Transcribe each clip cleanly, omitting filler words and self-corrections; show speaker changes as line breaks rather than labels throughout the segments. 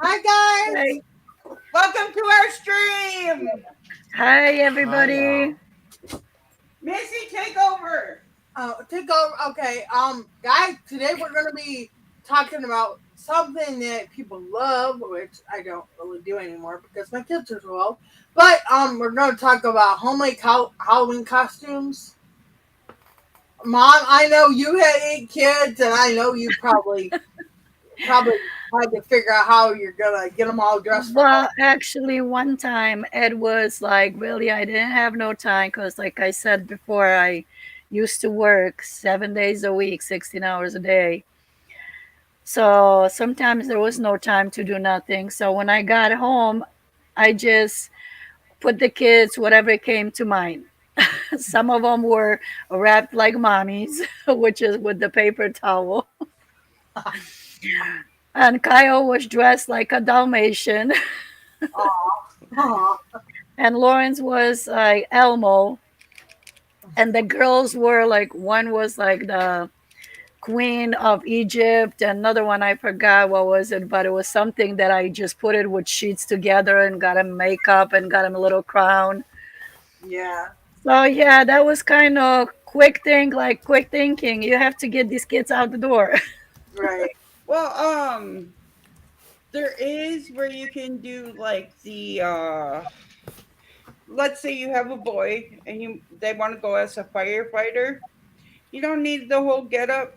Hi guys.
Hi,
Welcome to our stream.
hi,
Hi
everybody.
y'all.
Missy, take over.
Take over. Okay. Guys, today we're gonna be talking about something that people love, which I don't really do anymore because my kids are so old. But we're gonna talk about homemade Halloween costumes. Mom, I know you had 8 kids, and I know you probably had to figure out how you're gonna get them all dressed for
Well,
Halloween.
actually, one time Ed was like, really, I didn't have no time because, like I said before, I used to work 7 days a week, 16 hours a day. So sometimes there was no time to do nothing. So when I got home, I just put the kids whatever came to mind. Some of them were wrapped like mommies, which is with the paper towel. And Kyle was dressed like a Dalmatian.
Aw.
And Lawrence was like Elmo, and the girls were like one was like the Queen of Egypt, and another one I forgot what was it, but it was something that I just put it with sheets together and got him makeup and got him a little crown.
Yeah.
So yeah, that was kind of quick thinking. You have to get these kids out the door.
Right.
Well, there is where you can do like let's say you have a boy and they want to go as a firefighter. You don't need the whole getup.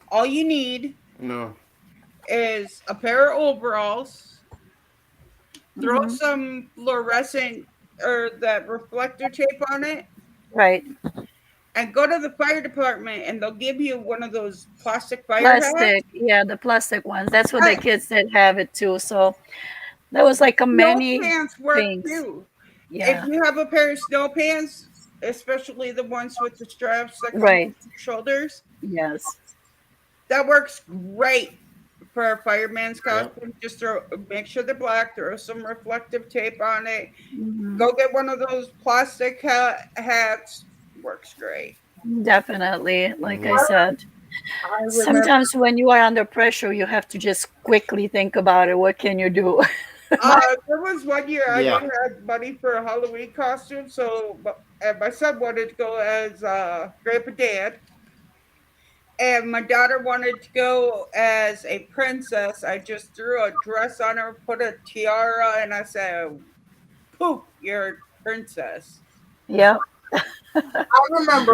All you need
No.
is a pair of overalls, throw
Hmm.
some fluorescent or that reflector tape on it,
Right.
and go to the fire department and they'll give you one of those plastic fire hats.
Plastic, yeah, the plastic ones. That's what the
Right.
kids did have it too. So there was like a
Snow
many
pants work
things.
too. If
Yeah.
you have a pair of snow pants, especially the ones with the straps that come
Right.
off your shoulders,
Yes.
that works great for a fireman's
Yep.
costume. Just make sure they're black, throw some reflective tape on it.
Hmm.
Go get one of those plastic hats. Works great.
Definitely. Like I
I,
Yeah.
said,
I remember
sometimes when you are under pressure, you have to just quickly think about it. What can you do?
my
There was one year I
Yeah.
didn't have money for a Halloween costume, so and my son wanted to go as Grandpa Dad, and my daughter wanted to go as a princess. I just threw a dress on her, put a tiara, and I said, "Poof, you're a princess."
Yep.
I remember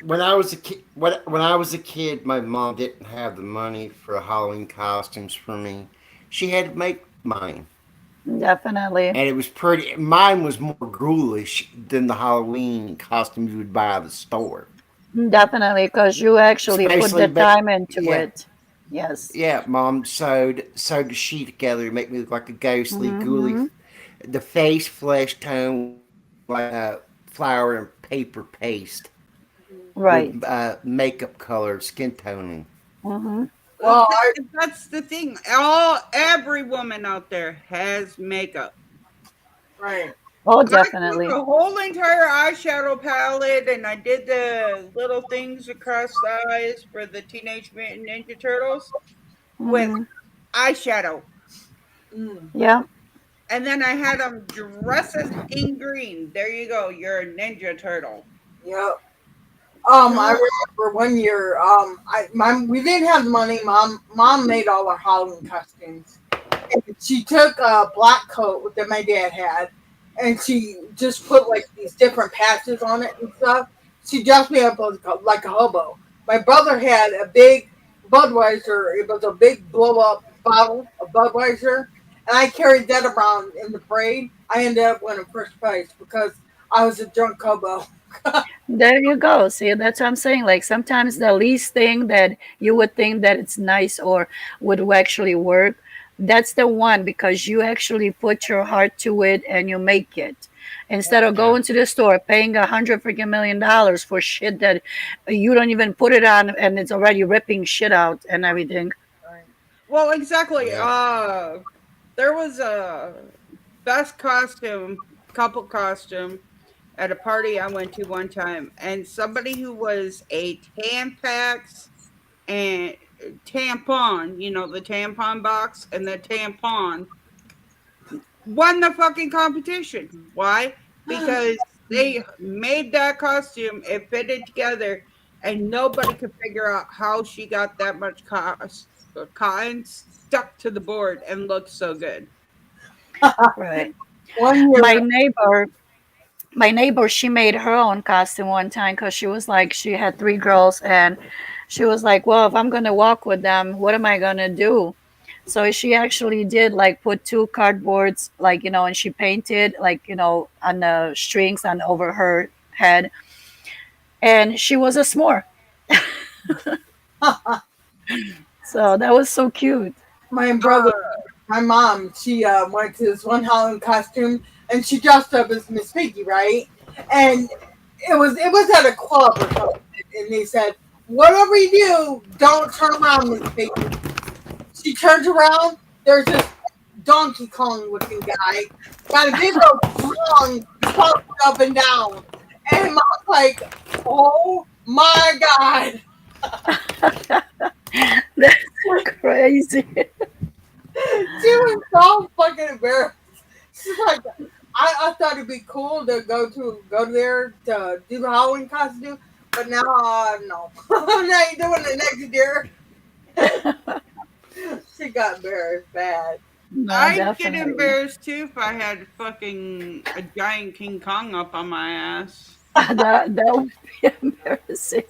when I was a kid, my mom didn't have the money for Halloween costumes for me. She had to make mine,
Definitely.
and it was pretty. Mine was more ghoulish than the Halloween costumes you would buy at the store.
Definitely. Because you actually put
Especially,
the
but
time into
yeah,
it. Yes.
yeah, mom sewed the sheet together to make me look like a ghostly, ghouly.
Hmm.
The face flesh tone was more like flour and paper paste with
Right.
makeup color, skin toning.
Hmm.
Well, I
That's the thing. Every woman out there has makeup.
right.
Oh,
I took
definitely.
the whole entire eyeshadow palette and I did the little things across the eyes for the Teenage Mutant Ninja Turtles with
Hmm.
eyeshadow.
Mm,
Yeah.
And then I had them dress as in green. There you go. You're a Ninja Turtle.
yep. I remember one year. We didn't have the money. Mom made all our Halloween costumes. And she took a black coat that my dad had, and she just put like these different patches on it and stuff. She dressed me up like a hobo. My brother had a big Budweiser. It was a big blow up bottle of Budweiser, and I carried that around in the parade. I ended up winning first place because I was a drunk hobo.
There you go. See, that's what I'm saying. Like sometimes the least thing that you would think that it's nice or would actually work, that's the one because you actually put your heart to it and you make it. Instead of
Yeah.
going to the store paying 100 freaking million for shit that you don't even put it on and it's already ripping shit out and everything.
Right.
Well, exactly.
Yeah.
There was a best costume, couple costume at a party I went to one time, and somebody who was a Tampax and tampon, the tampon box and the tampon, won the fucking competition. Why? Because they made that costume, it fitted together, and nobody could figure out how she got that much cotton stuck to the board and looked so good.
Right.
One
My
year,
neighbor, my neighbor, she made her own costume one time because she was like, she had three girls, and she was like, well, if I'm gonna walk with them, what am I gonna do? So she actually did like put two cardboards, like, and she painted, like, on the strings on over her head, and she was a s'more. So that was so cute.
my brother, my mom, she went to this one Halloween costume and she dressed up as Miss Piggy, right? And it was at a club or something, and they said, "Whatever you do, don't turn around, Miss Piggy." She turns around. There's this Donkey Kong looking guy, got a big old tongue pumped up and down, and mom's like, "Oh my god!"
That's crazy.
She was so fucking embarrassed. She's like, I thought it'd be cool to go there to do the Halloween costume, but now no, I'm not doing it next year. She got embarrassed bad.
No,
I'd get
definitely.
embarrassed too if I had fucking a giant King Kong up on my ass.
That would be embarrassing.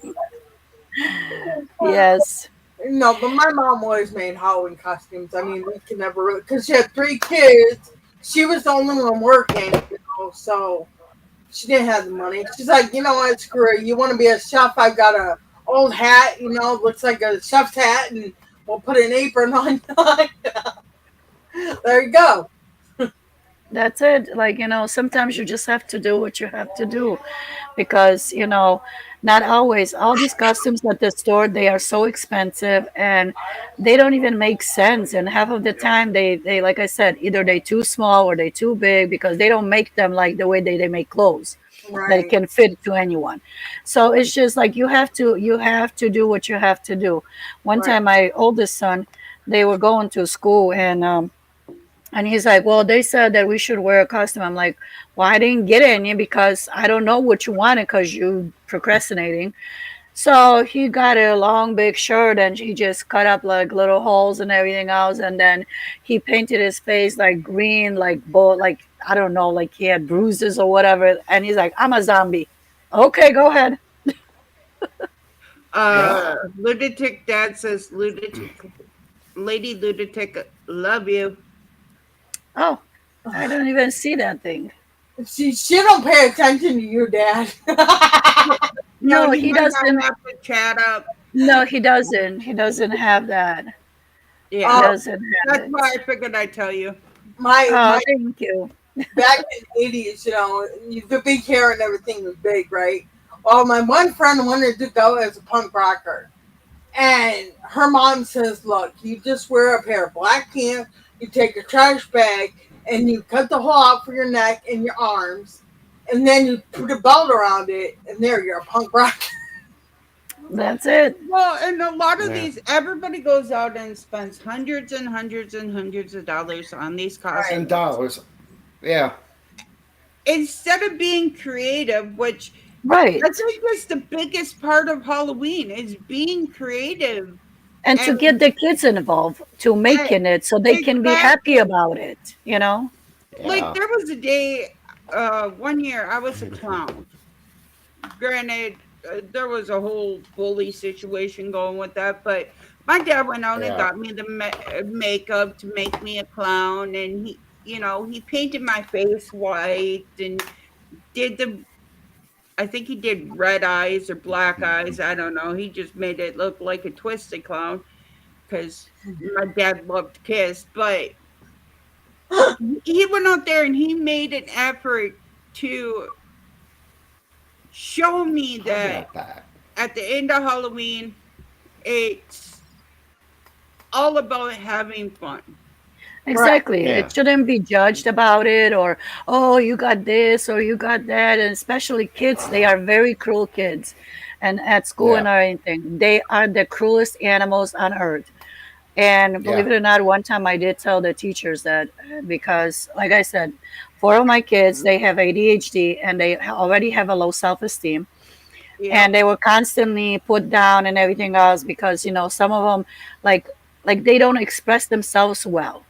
Yes.
No, but my mom always made Halloween costumes. I mean, we could never really, because she had three kids. She was the only one working, so she didn't have the money. She's like, you know what, screw it. You want to be a chef? I've got a old hat, looks like a chef's hat, and we'll put an apron on. There you go.
That's it. Like, sometimes you just have to do what you have to do because, not always. All these costumes at the store, they are so expensive and they don't even make sense. And half of the time, they like I said, either they too small or they too big because they don't make them like the way they make clothes that it
Right,
can fit to anyone. So it's just like you have to do what you have to do. One
right.
time, my oldest son, they were going to school and he's like, well, they said that we should wear a costume. I'm like, well, I didn't get any because I don't know what you wanted because you procrastinating. So he got a long, big shirt and he just cut up like little holes and everything else. And then he painted his face like green, like I don't know, like he had bruises or whatever. And he's like, I'm a zombie. Okay, go ahead.
Uh,
Yeah.
Lunatic Dad says, Lady Lunatic, love you.
Oh, I don't even see that thing.
She don't pay attention to you, Dad.
No,
No,
he
he
might not
doesn't.
have to chat up.
No, he doesn't. He doesn't have that. He
Yeah,
um,
doesn't have
that's why
it.
I figured I'd tell you.
my
Oh, thank you.
back in the 80s, the big hair and everything was big, right? Well, my one friend wanted to go as a punk rocker. And her mom says, look, you just wear a pair of black pants, you take a trash bag, and you cut the hole out for your neck and your arms, and then you put a belt around it, and there you're a punk rocker.
That's it.
Well, and a lot of
Yeah.
these, everybody goes out and spends hundreds and hundreds and hundreds of dollars on these
Right,
And
costumes
dollars. Yeah.
instead of being creative, which I
Right.
think is the biggest part of Halloween is being creative.
And to
And,
get the kids involved to
and
making it so they can be happy
exactly,
about it.
like
Yeah.
there was a day, one year I was a clown. Granted, there was a whole bully situation going with that, but my dad went out and
Yeah.
got me the makeup to make me a clown, and he painted my face white and did the. I think he did red eyes or black eyes. I don't know. He just made it look like a twisted clown because my dad loved Kiss, but he went out there and he made an effort to show me
I
that
got that.
at the end of Halloween, it's all about having fun.
right.
Exactly.
Yeah.
It shouldn't be judged about it or, oh, you got this or you got that. And especially kids, they are very cruel kids. and at school
Yeah.
and everything. They are the cruelest animals on earth. And
Yeah.
believe it or not, one time I did tell the teachers that because, like I said, four of my kids, they have ADHD and they already have a low self-esteem, and
Yep.
they were constantly put down and everything else because some of them like they don't express themselves well,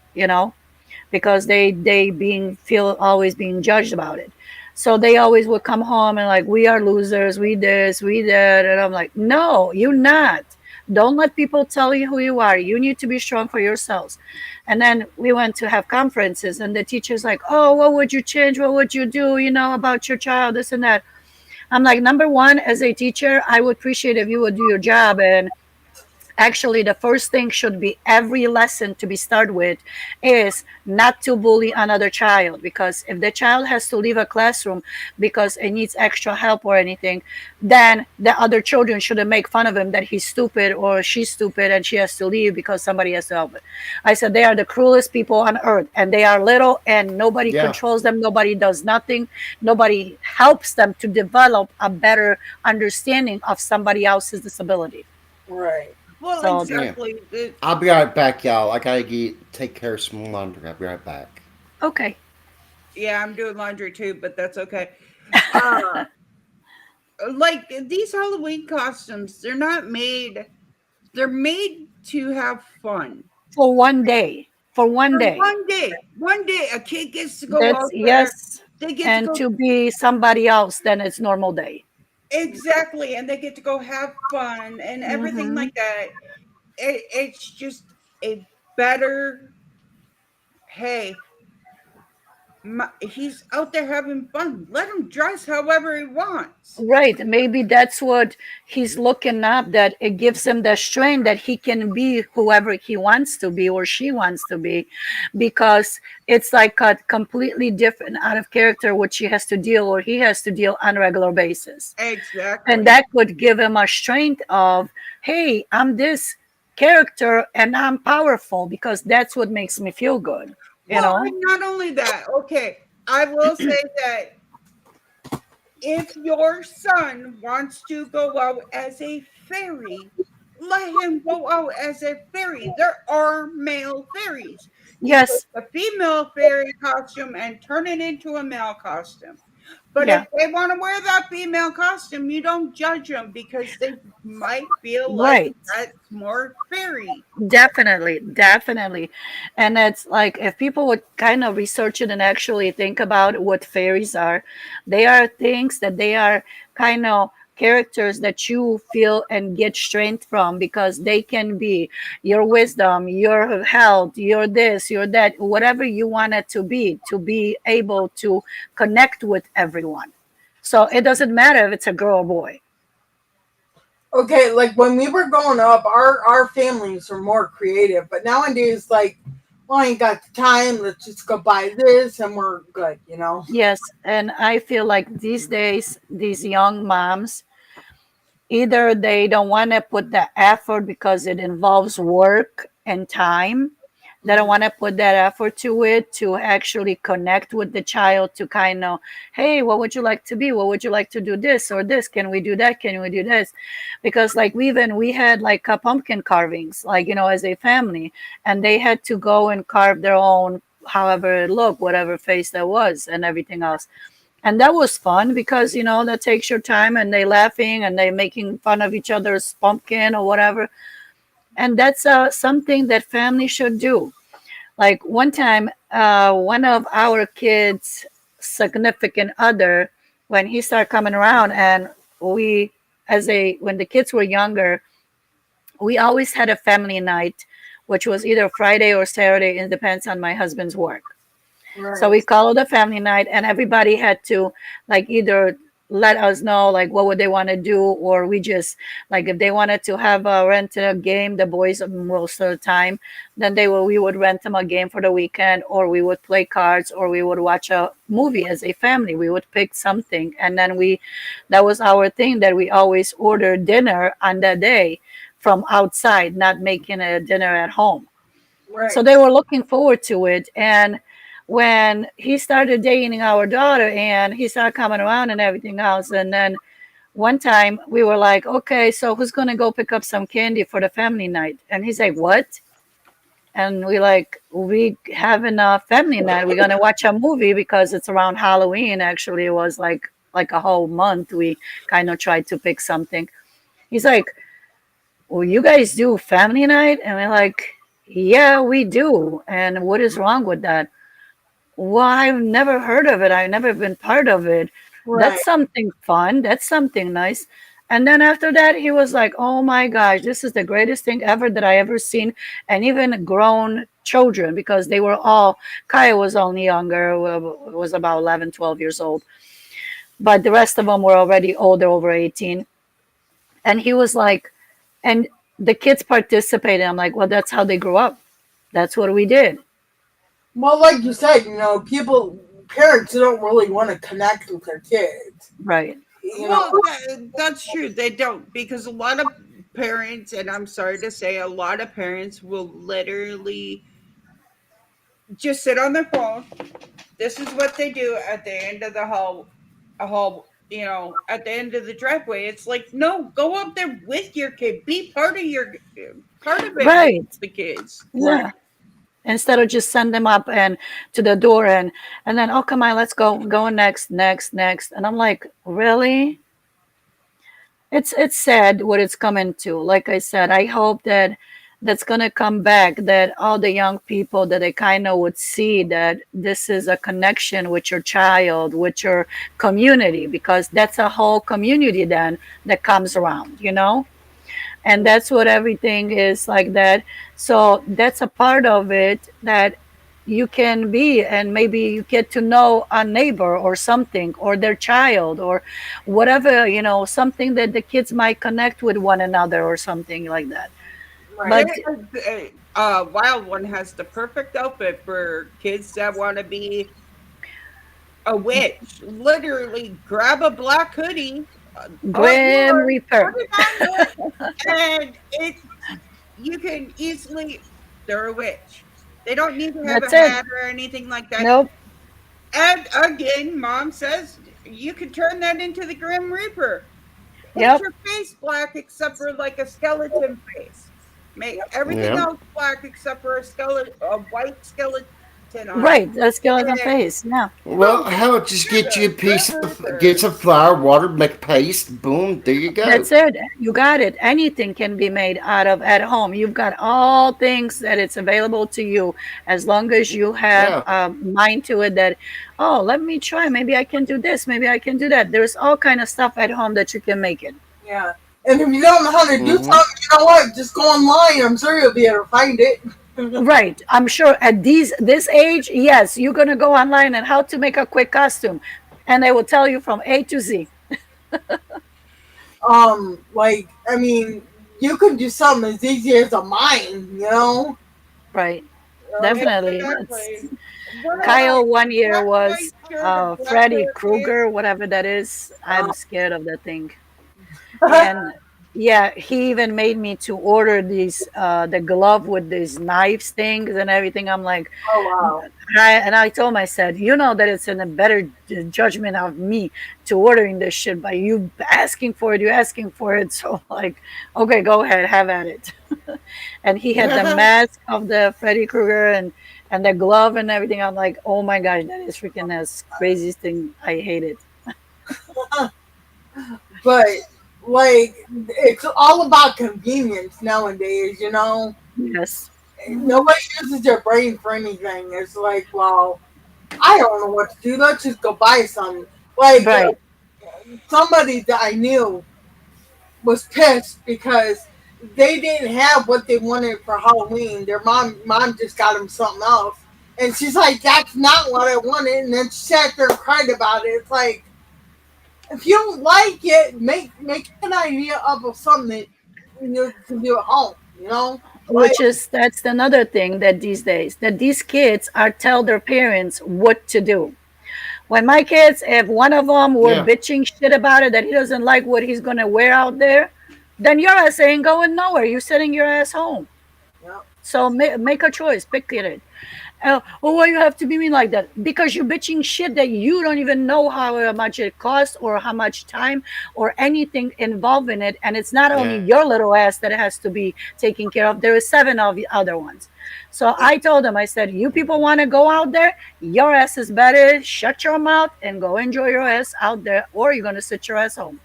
because they being feel always being judged about it. So they always would come home and like, we are losers, we this, we that, and I'm like, no, you're not. Don't let people tell you who you are. You need to be strong for yourselves. And then we went to have conferences, and the teacher's like, oh, what would you change, what would you do, about your child, this and that. I'm like, number one, as a teacher, I would appreciate if you would do your job. And actually, the first thing should be every lesson to be started with is not to bully another child, because if the child has to leave a classroom because it needs extra help or anything, then the other children shouldn't make fun of him that he's stupid or she's stupid and she has to leave because somebody has to help it. I said they are the cruelest people on earth, and they are little and nobody
Yeah.
controls them, nobody does nothing, nobody helps them to develop a better understanding of somebody else's disability.
Right.
Well,
So
Yeah.
exactly.
I'll be right back, y'all. I gotta take care of some laundry. I'll be right back.
okay.
Yeah, I'm doing laundry too, but that's okay. Uh, like these Halloween costumes, they're made to have fun.
For one day. For one
For
day.
one day, a kid gets to go
That's
out there.
yes.
They get to
And
go
to be somebody else, then it's normal day.
exactly, and they get to go have fun and everything
Hmm.
like that. It's just a better. Hey, he's out there having fun. Let him dress however he wants.
Right. Maybe that's what he's looking up, that it gives him the strength that he can be whoever he wants to be or she wants to be, because it's like a completely different out of character what she has to deal or he has to deal on a regular basis. And
Exactly.
that could give him a strength of, hey, I'm this character and I'm powerful because that's what makes me feel good, you
Well,
know?
and not only that, okay, I will say that if your son wants to go out as a fairy, let him go out as a fairy. There are male fairies. You take
Yes.
the female fairy costume and turn it into a male costume. But if
Yeah.
they want to wear that female costume, you don't judge them because they might feel like
Right.
that's more fairy.
Definitely, definitely. And it's like if people would kind of research it and actually think about what fairies are, they are things that they are kind of characters that you feel and get strength from, because they can be your wisdom, your health, your this, your that, whatever you want it to be able to connect with everyone. So it doesn't matter if it's a girl or boy.
Okay, like when we were growing up, our families were more creative, but nowadays, like, well, I ain't got the time. Let's just go buy this, and we're good. You know.
Yes, and I feel like these days, these young moms, either they don't want to put the effort because it involves work and time. They don't
Mhm.
want to put that effort to it to actually connect with the child to kind of, hey, what would you like to be? What would you like to do this or this? Can we do that? Can we do this? Because like we had like pumpkin carvings, like, as a family, and they had to go and carve their own, however it looked, whatever face that was and everything else. And that was fun because that takes your time, and they laughing and they making fun of each other's pumpkin or whatever. And that's something that family should do. Like one time, one of our kids significant other, when he started coming around, and we as a when the kids were younger, we always had a family night, which was either Friday or Saturday. It depends on my husband's work. So
Right.
we called it a family night, and everybody had to like either let us know like what would they want to do, or we just like if they wanted to have a rent a game, the boys most of the time, then we would rent them a game for the weekend, or we would play cards, or we would watch a movie as a family. We would pick something, and then that was our thing, that we always order dinner on that day from outside, not making a dinner at home. So
Right.
they were looking forward to it. And when he started dating our daughter and he started coming around and everything else, and then One time we were like, okay, so who's gonna go pick up some candy for the family night? And he's like, what? And we like, we having a family night. We're gonna watch a movie because it's around Halloween. Actually, it was like a whole month. We kind of tried to pick something. He's like, well, you guys do family night? And we're like, yeah, we do. And what is wrong with that? Well, I've never heard of it. I've never been part of it.
Right.
That's something fun. That's something nice. And then after that, he was like, oh my gosh, this is the greatest thing ever that I ever seen. And even grown children, because they were all, Kaya was only younger, was about 11, 12 years old. But the rest of them were already older, over 18. And he was like, and the kids participated. I'm like, well, that's how they grew up. That's what we did.
Well, like you said, parents don't really want to connect with their kids.
Right.
You know,
Well, that's true. They don't, because a lot of parents, and I'm sorry to say, a lot of parents will literally just sit on their phone. This is what they do at the end of the at the end of the driveway. It's like, no, go up there with your kid. Be part of it with
Right.
the kids.
right,
Yeah. Instead of just send them up and to the door and then, oh, come on, let's go, going next, next, next. And I'm like, really? It's sad what it's coming to. Like I said, I hope that that's gonna come back, that all the young people, that they kind of would see that this is a connection with your child, with your community, because that's a whole community then that comes around, and that's what everything is like that. So that's a part of it that you can be, and maybe you get to know a neighbor or something, or their child, or whatever, something that the kids might connect with one another or something like that.
right.
But
Wild One has the perfect outfit for kids that want to be a witch. Literally, grab a black hoodie, all
Grim
yours, put
Reaper,
it on them, and you can easily, they're a witch. They don't need to have a
that's it.
hat or anything like that.
Nope.
And again, mom says you could turn that into the Grim Reaper. Paint
Yep.
your face black except for like a skeleton face. Make everything
Yeah.
else black except for a white skeleton on it.
Right, a skeleton
And
face. Yeah.
Well,
boom,
how about just
you're
get you a
the Grim
piece of get
Reaper.
some flour, water, make paste, boom, there you go.
That's it. You got it. Anything can be made out of at home. You've got all things that it's available to you, as long as you have
Yeah.
a mind to it that, oh, let me try. Maybe I can do this. Maybe I can do that. There's all kind of stuff at home that you can make it.
Yeah. And if you don't know how to do
Mm-hmm.
something, you know what? Just go online. I'm sure you'll be able to find it.
Right. I'm sure at this age, yes, you're gonna go online and how to make a quick costume, and they will tell you from A to Z.
Like, I mean, you could do something as easy as a mine,
Right.
Um,
Definitely. It's
Exactly. What
Kyle one year
black and white
was
shirt, a black
Freddy
pair of pants.
Krueger, whatever that is. I'm
uh,
scared of that thing. And yeah, he even made me to order these the glove with these knives things and everything. I'm like,
oh, wow.
I told him, I said, that it's in a better judgment of me to ordering this shit, but you asking for it, you asking for it. So like, okay, go ahead, have at it. And he had the mask of the Freddy Krueger and the glove and everything. I'm like, oh my gosh, that is freaking the craziest thing. I hate it.
But, like, it's all about convenience nowadays.
Yes.
Mhm.
Nobody uses their brain for anything. It's like, well, I don't know what to do. Let's just go buy some. Like,
Right.
somebody that I knew was pissed because they didn't have what they wanted for Halloween. Their mom just got them something else, and she's like, "That's not what I wanted." And then she sat there and cried about it. It's like, if you don't like it, make an idea of something that you can do at home. Like,
Which is that's another thing that these days that these kids are tell their parents what to do. When my kids, if one of them were
Yeah.
bitching shit about it, that he doesn't like what he's gonna wear out there, then your ass ain't going nowhere. You're sitting your ass home.
yeah,
So make a choice, pick it. Oh, well, why you have to be mean like that? Because you're bitching shit that you don't even know how much it costs or how much time or anything involved in it. And it's not only
Yeah.
your little ass that has to be taken care of. There is seven of the other ones. So I told them, I said, you people want to go out there? Your ass is better. Shut your mouth and go enjoy your ass out there, or you're gonna sit your ass home.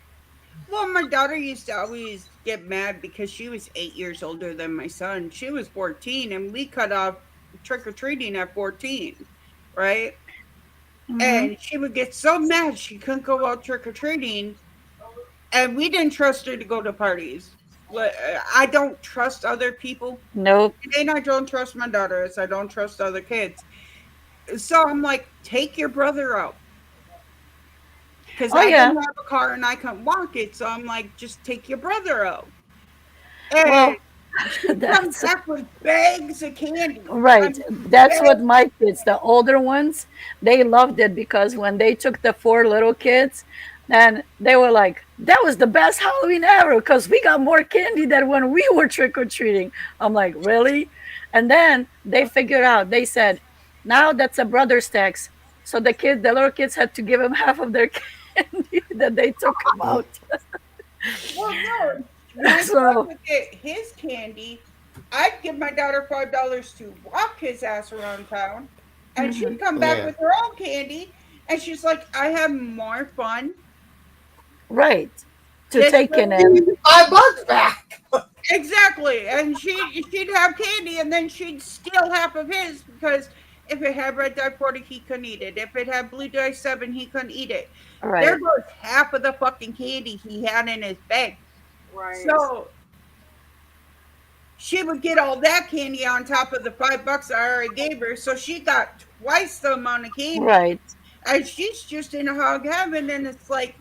Well, my daughter used to always get mad because she was 8 years older than my son. She was 14, and we cut off trick or treating at 14, right?
Mm-hmm.
And she would get so mad she couldn't go out trick or treating, and we didn't trust her to go to parties. I don't trust other people,
Nope.
and I don't trust my daughters. I don't trust other kids. So I'm like, take your brother out because
Oh
I
yeah.
didn't have a car and I couldn't walk it. So I'm like, just take your brother out. And
Well,
she comes
that's
back with bags of candy. I
right.
mean,
That's what
bags.
my kids, the older ones, they loved it because when they took the four little kids, and they were like, that was the best Halloween ever because we got more candy than when we were trick or treating. I'm like, really? And then they figured out, they said, now that's a brother's tax. So the little kids had to give him half of their candy that they took them
Mm.
out.
Well, no, my son
So,
would get his candy. I'd give my daughter $5 to walk his ass around town, and she'd
mhm,
come back
Yeah.
with her own candy. And she's like, I have more fun
right. To
this
take in
way.
him.
$5 back.
Exactly. And she'd have candy and then she'd steal half of his because if it had red dye 40, he couldn't eat it. If it had blue dye 7, he couldn't eat it. There
Right.
goes half of the fucking candy he had in his bag.
Right.
So she would get all that candy on top of the $5 I already gave her. So she got twice the amount of candy.
Right.
And she's just in a hog heaven. And it's like,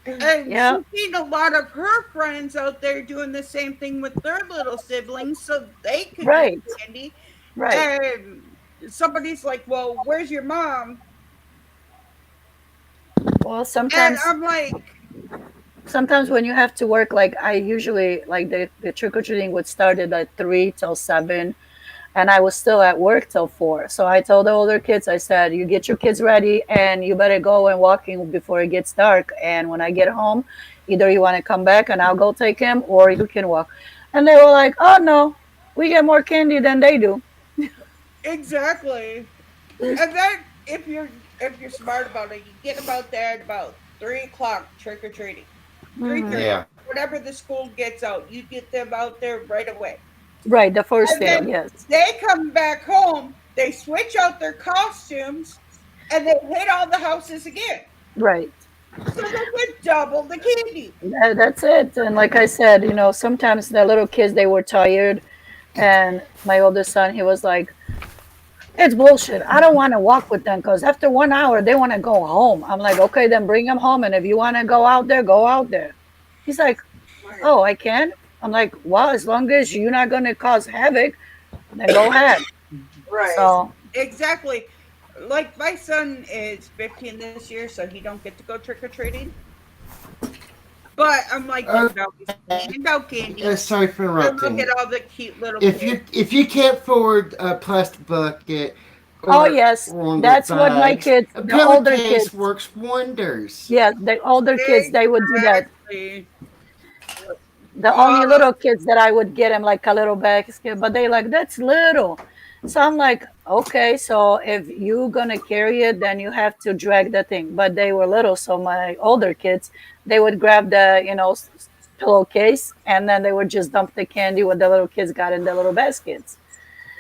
and
Yeah.
she's seen a lot of her friends out there doing the same thing with their little siblings so they could get
Right.
candy.
Right.
And somebody's like, well, where's your mom?
Well,
And
sometimes
I'm like,
sometimes when you have to work, like I usually like the trick or treating would start at 3 till 7, and I was still at work till 4. So I told the older kids, I said, "You get your kids ready, and you better go and walking before it gets dark. And when I get home, either you want to come back and I'll go take him, or you can walk." And they were like, "Oh no, we get more candy than they do."
exactly. And then if you're smart about it, you get them out there at about 3 o'clock trick or treating.
Hmm.
3:30,
Yeah.
whatever the school gets out, you get them out there right away.
Right, the first
And
day,
then
yes.
they come back home, they switch out their costumes, and they hit all the houses again.
Right.
So they get double the candy.
That's it. And like I said, sometimes the little kids they were tired, and my oldest son he was like, "It's bullshit. I don't want to walk with them because after 1 hour they want to go home." I'm like, "Okay, then bring them home, and if you want to go out there, go out there." He's like,
Right.
"Oh, I can." I'm like, "Well, as long as you're not going to cause havoc, then go ahead."
Right.
So,
Exactly. Like my son is 15 this year, so he don't get to go trick or treating. But I'm like, you can always hand out candy
Sorry for
and look at
interrupting.
all the cute little
If
kids.
you can't afford a plastic bucket
oh
or
yes,
longer
that's what my
bags,
kids,
a
the older kids,
pillowcase works wonders.
yeah, the older kids they would do that.
Exactly.
The
Uh,
only little kids that I would get him like a little basket, but they like that's little. So I'm like, okay, so if you gonna carry it, then you have to drag the thing. But they were little, so my older kids, they would grab the pillowcase, and then they would just dump the candy what the little kids got in the little baskets.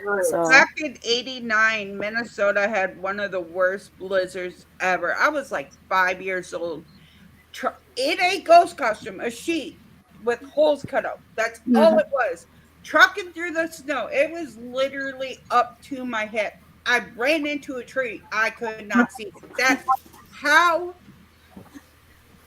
Right.
So
Back in '89, Minnesota had one of the worst blizzards ever. I was like 5 years old. In a ghost costume, a sheet with holes cut out. That's all
mhm.
it was. Trucking through the snow. It was literally up to my head. I ran into a tree. I could not see it. That's how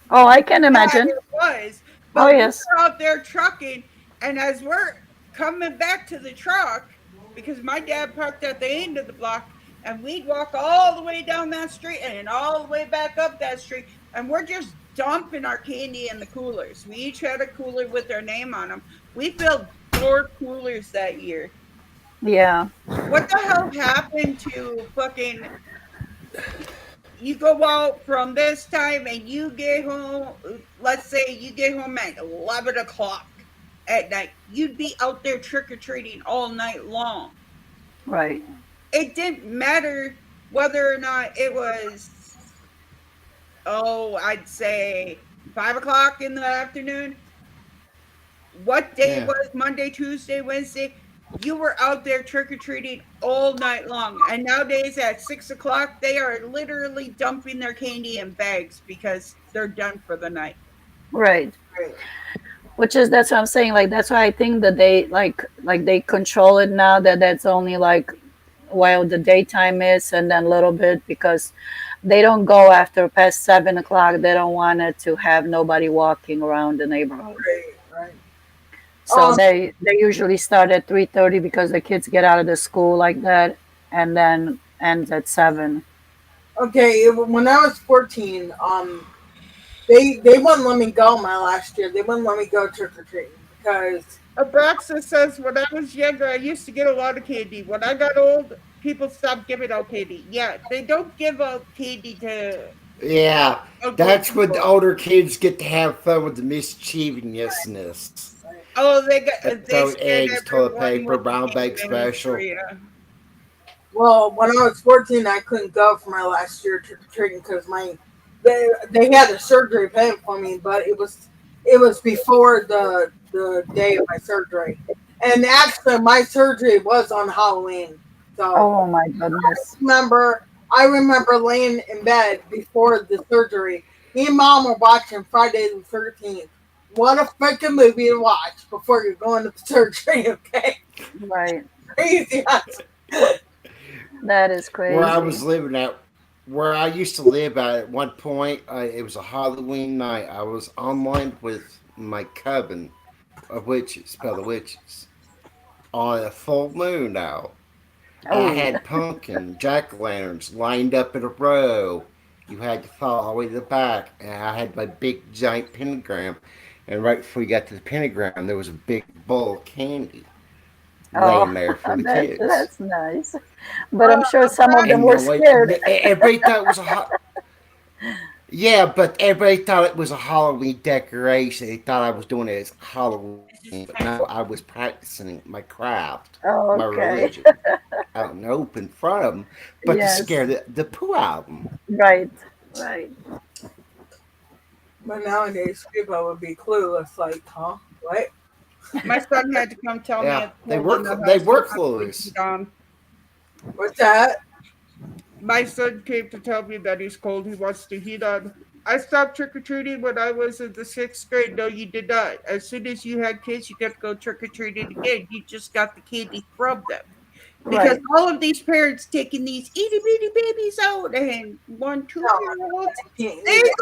Oh, I can
bad
imagine.
it was.
Oh
But we
yes,
were out there trucking, and as we're coming back to the truck, because my dad parked at the end of the block, and we'd walk all the way down that street and all the way back up that street, and we're just dumping our candy in the coolers. We each had a cooler with our name on them. We filled 4 coolers that year.
Yeah.
What the hell happened to fucking you go out from this time and you get home, let's say you get home at 11 o'clock at night, you'd be out there trick-or-treating all night long.
Right.
It didn't matter whether or not it was, oh, I'd say 5 o'clock in the afternoon, what day it
Yeah.
was, Monday, Tuesday, Wednesday, you were out there trick-or-treating all night long. And nowadays at 6 o'clock, they are literally dumping their candy in bags because they're done for the night.
Right.
Right.
Which is that's what I'm saying. Like that's why I think that they like they control it now. That that's only like while the daytime is, and then a little bit because they don't go after past 7 o'clock. They don't want it to have nobody walking around the neighborhood.
Right. Right.
So they usually start at 3:30 because the kids get out of the school like that, and then ends at 7.
Okay. When I was 14, they wouldn't let me go my last year. They wouldn't let me go trick or treating because
Abraxa says, when I was younger, I used to get a lot of candy. When I got old, people stopped giving out candy. Yeah, they don't give out candy to
Yeah.
ugly
That's when the
people.
older kids get to have fun with the mischievousness.
right.
Oh,
Like
they
throwing
scared
eggs, toilet
everyone
paper,
with the
brown bag
gangbangers for
special.
you.
Well, when I was 14, I couldn't go for my last year trick or treating because they had a surgery paying for me, but it was before the day of my surgery, and actually my surgery was on Halloween. So
Oh my goodness.
I remember laying in bed before the surgery. Me and mom were watching Friday the 13th. What a freaking movie to watch before you're going to the surgery, okay?
Right.
Crazy.
That is
Where I
crazy.
was living at, where I used to live at one point, it was a Halloween night. I was online with my coven of witches, spell the witches, on a full moon now. I
Oh,
had pumpkin, jack o' lanterns lined up in a row. You had to follow all the way to the back, and I had my big giant pentagram. And right before you got to the pentagram, there was a big bowl of candy
oh,
laying there for the
that
kids.
that's nice. But I'm sure some of them
And
were
no way,
scared.
everybody thought it was a hot. Yeah, but everybody thought it was a Halloween decoration. They thought I was doing it as Halloween, but no, I was practicing my craft, my
Oh, okay.
religion, out in the open in front of them, but to scare
Yes.
the poo out of them.
Right. Right.
But nowadays, people would be clueless, like, huh? What?
My son had to come tell me
Yeah,
it's cold in the
they
house. He
were
got to put
clueless.
heat on.
What's that?
My son came to tell me that he's cold. He wants to heat on. I stopped trick or treating when I was in the sixth grade. No, you did not. As soon as you had kids, you got to go trick or treating again. You just got the candy from them. Because
Right.
all of these parents taking these itty bitty babies out and one, two
No,
year olds,
I can't
they
eat it.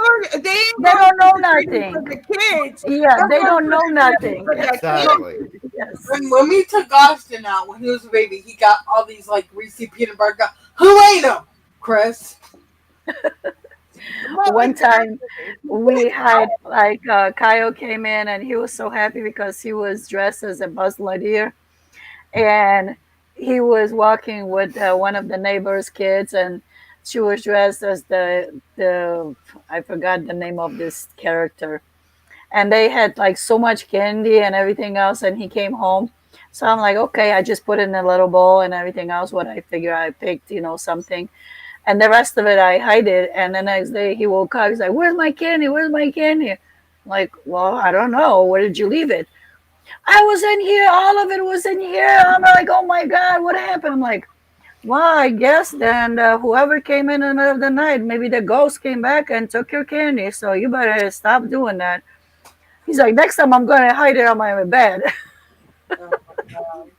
ain't
They
going
don't
trick
know
or treating for
nothing.
the kids.
Yeah,
They're
they
going
don't
trick
know
or treating
nothing.
for the
Exactly.
candy.
Yes.
When we took Austin out when he was a baby, he got all these like Reese peanut butter cups. Who ate them? Chris.
Well,
One time
exactly.
we had like Kyle came in and he was so happy because he was dressed as a Buzz Lightyear and he was walking with one of the neighbor's kids and she was dressed as the I forgot the name of this character and they had like so much candy and everything else and he came home so I'm like okay I just put it in a little bowl and everything else what I figure I picked something and the rest of it I hide it and the next day he woke up he's like where's my candy, where's my candy? I'm like well I don't know, where did you leave it? I was in here, all of it was in here. I'm like oh my god what happened? I'm like well I guess then whoever came in the middle of the night maybe the ghost came back and took your candy so you better stop doing that. He's like, next time I'm gonna hide it on my bed.
Oh my god.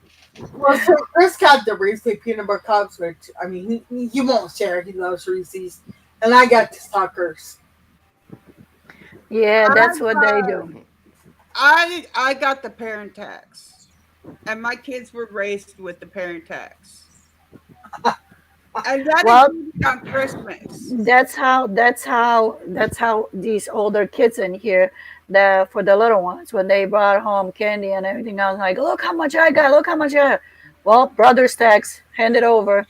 Well, so Chris got the Reese peanut butter cups, which I mean, he won't share. He loves Reese's, and I got the suckers.
Yeah,
I
that's what they do.
I got the parent tax, and my kids were raised with the parent tax, and that
Well,
included on Christmas.
that's how these older kids in here, for the little ones, when they brought home candy and everything else, like, look how much I got, look how much I got. Well, brother's tax, hand it over,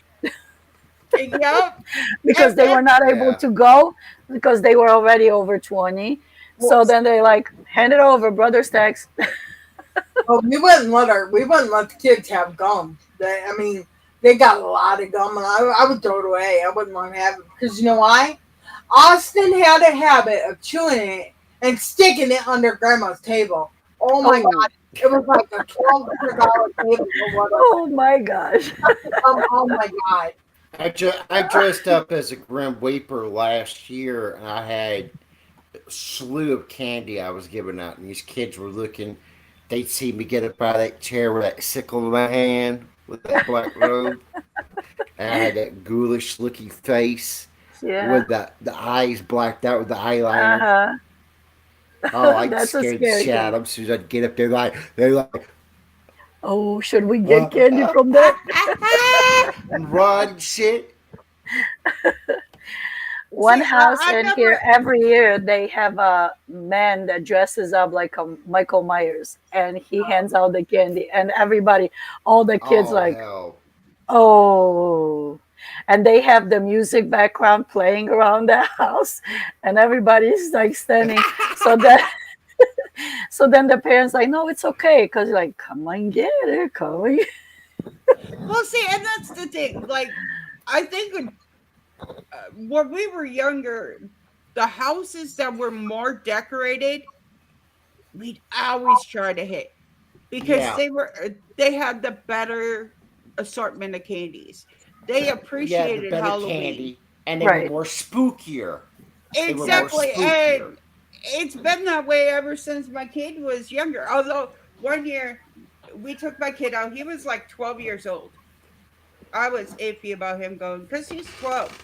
Yep.
because they
And
were not able
Yeah.
to go because they were already over 20.
Well,
So then they like hand it over, brother's tax.
well, we wouldn't let the kids have gum. I mean, they got a lot of gum, and I would throw it away. I wouldn't want to have it because you know why? Austin had a habit of chewing it and sticking it under Grandma's table. Oh my
Oh,
God! It was like a $1,200 table or whatever.
oh my gosh.
Oh my God!
I dressed up as a Grim Reaper last year, and I had a slew of candy I was giving out, and these kids were looking. They'd see me get up out of that chair with that sickle in my hand, with that black robe, and I had that ghoulish looking face
Yeah.
with the eyes blacked out with the eyeliner.
Uh-huh.
Oh, I'd
That's a
scared the
scary
shit out of
thing.
them as soon as I'd get up there. They're like,
Oh, should we
uh,
get candy from there?
and run shit.
One
see,
house
I
in here,
never.
every year they have a man that dresses up like a Michael Myers, and he hands out the candy, and everybody, all the kids
Oh
like,
hell,
oh, and they have the music background playing around the house, and everybody's like standing. So that so then the parents like, no, it's okay, because like, come on, get it, come on.
Well, see, and that's the thing. Like, I think when we were younger, the houses that were more decorated, we'd always try to hit because
yeah,
they had the better assortment of candies. They
yeah, the
appreciated
better
Halloween.
candy, and they were
Right.
more spookier. They were more
Exactly.
spookier.
And it's been that way ever since my kid was younger. Although one year we took my kid out, he was like 12 years old. I was iffy about him going because he's 12.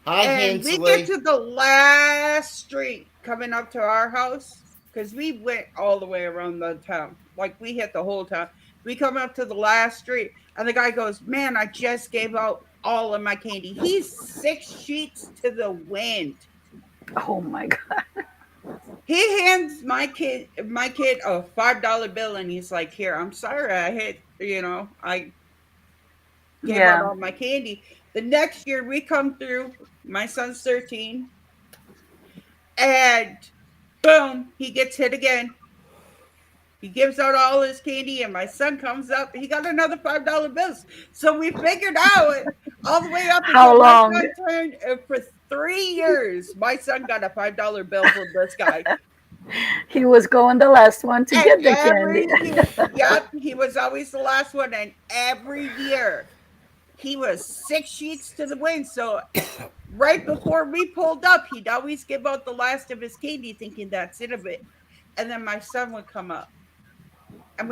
Hi,
And we get
Hensley.
to the last street coming up to our house because we went all the way around the town. Like we hit the whole town. We come up to the last street, and the guy goes, "Man, I just gave out all of my candy." He's 6 sheets to the wind.
Oh my God.
He hands my kid a $5 bill, and he's like, "Here, I'm sorry, I gave out
Yeah.
all my candy." The next year we come through. My son's 13, and boom, he gets hit again. He gives out all his candy, and my son comes up. He got another $5 bills. So we figured out all the way up until
How
my
long?
son turned for 3 years. My son got a $5 bill from this guy.
He was going the last one to
And
get the candy.
every year, yep, he was always the last one. And every year, he was 6 sheets to the wind. So right before we pulled up, he'd always give out the last of his candy, thinking that's it of it. And then my son would come up, and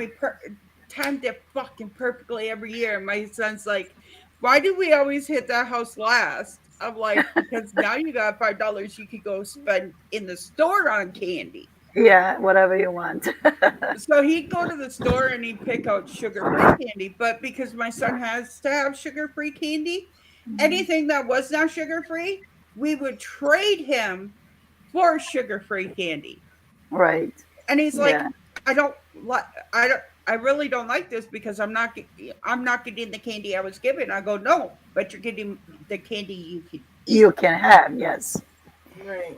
timed it fucking perfectly every year. And my son's like, "Why do we always hit that house last?" I'm like, "Because now you got $5 you could go spend in the store on candy."
Yeah, whatever you want.
So he'd go to the store and he'd pick out sugar-free candy. But because my son has to have sugar-free candy, anything that was not sugar-free, we would trade him for sugar-free candy.
Right.
And he's like,
Yeah.
I don't like, I really don't like this because I'm not getting the candy I was given. I go, no, but you're getting the candy you can eat.
You can have, yes.
Right.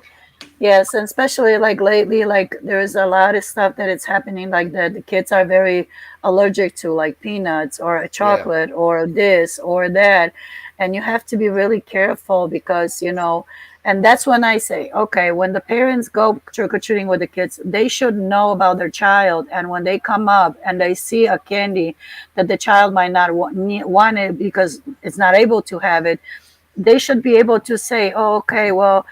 Yes, and especially like lately, like there's a lot of stuff that it's happening like that the kids are very allergic to, like peanuts or
Yeah,
chocolate or this or that. And you have to be really careful because, and that's when I say, okay, when the parents go trick or treating with the kids, they should know about their child. And when they come up and they see a candy that the child might not want it because it's not able to have it, they should be able to say, oh, okay, well,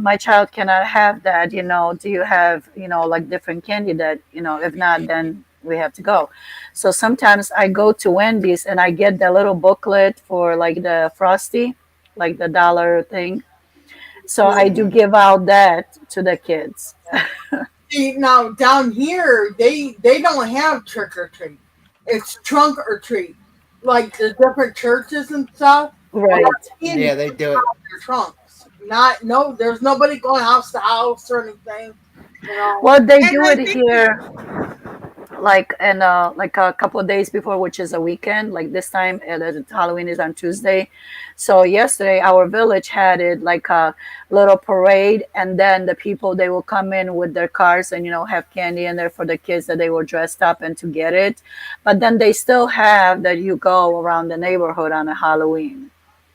my child cannot have that. Do you have, like different candy that, if not, then we have to go. So sometimes I go to Wendy's and I get the little booklet for like the Frosty, like the dollar thing. So I do give out that to the kids.
See, now down here, they don't have trick or treat. It's trunk or treat. Like the different churches and stuff. Well,
Right.
candy
yeah, they do it.
their trunks. Not no. There's nobody going house to house or anything. You know.
Well, they
And
do
I
it
think
here. like and like a couple of days before, which is a weekend. Like this time, Halloween is on Tuesday. So yesterday, our village had it like a little parade, and then the people they will come in with their cars and have candy in there for the kids that they were dressed up and to get it. But then they still have that you go around the neighborhood on a Halloween.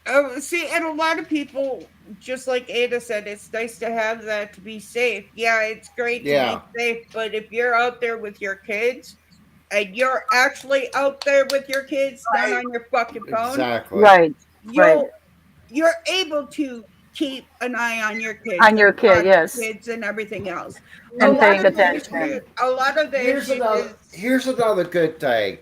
Oh, see, and a lot of people, just like Ada said, it's nice to have that to be safe. Yeah, it's great to
Yeah,
be safe, but if you're out there with your kids and you're actually out there with your kids, not
Right.
on your fucking phone,
exactly.
Right, right.
you'll you're able to keep an eye on your kids
On
and
your kid,
watch
yes,
kids and everything else. A
and
lot
paying
of the issue,
attention.
a lot of the
Here's
issues
another.
is
Here's another good thing.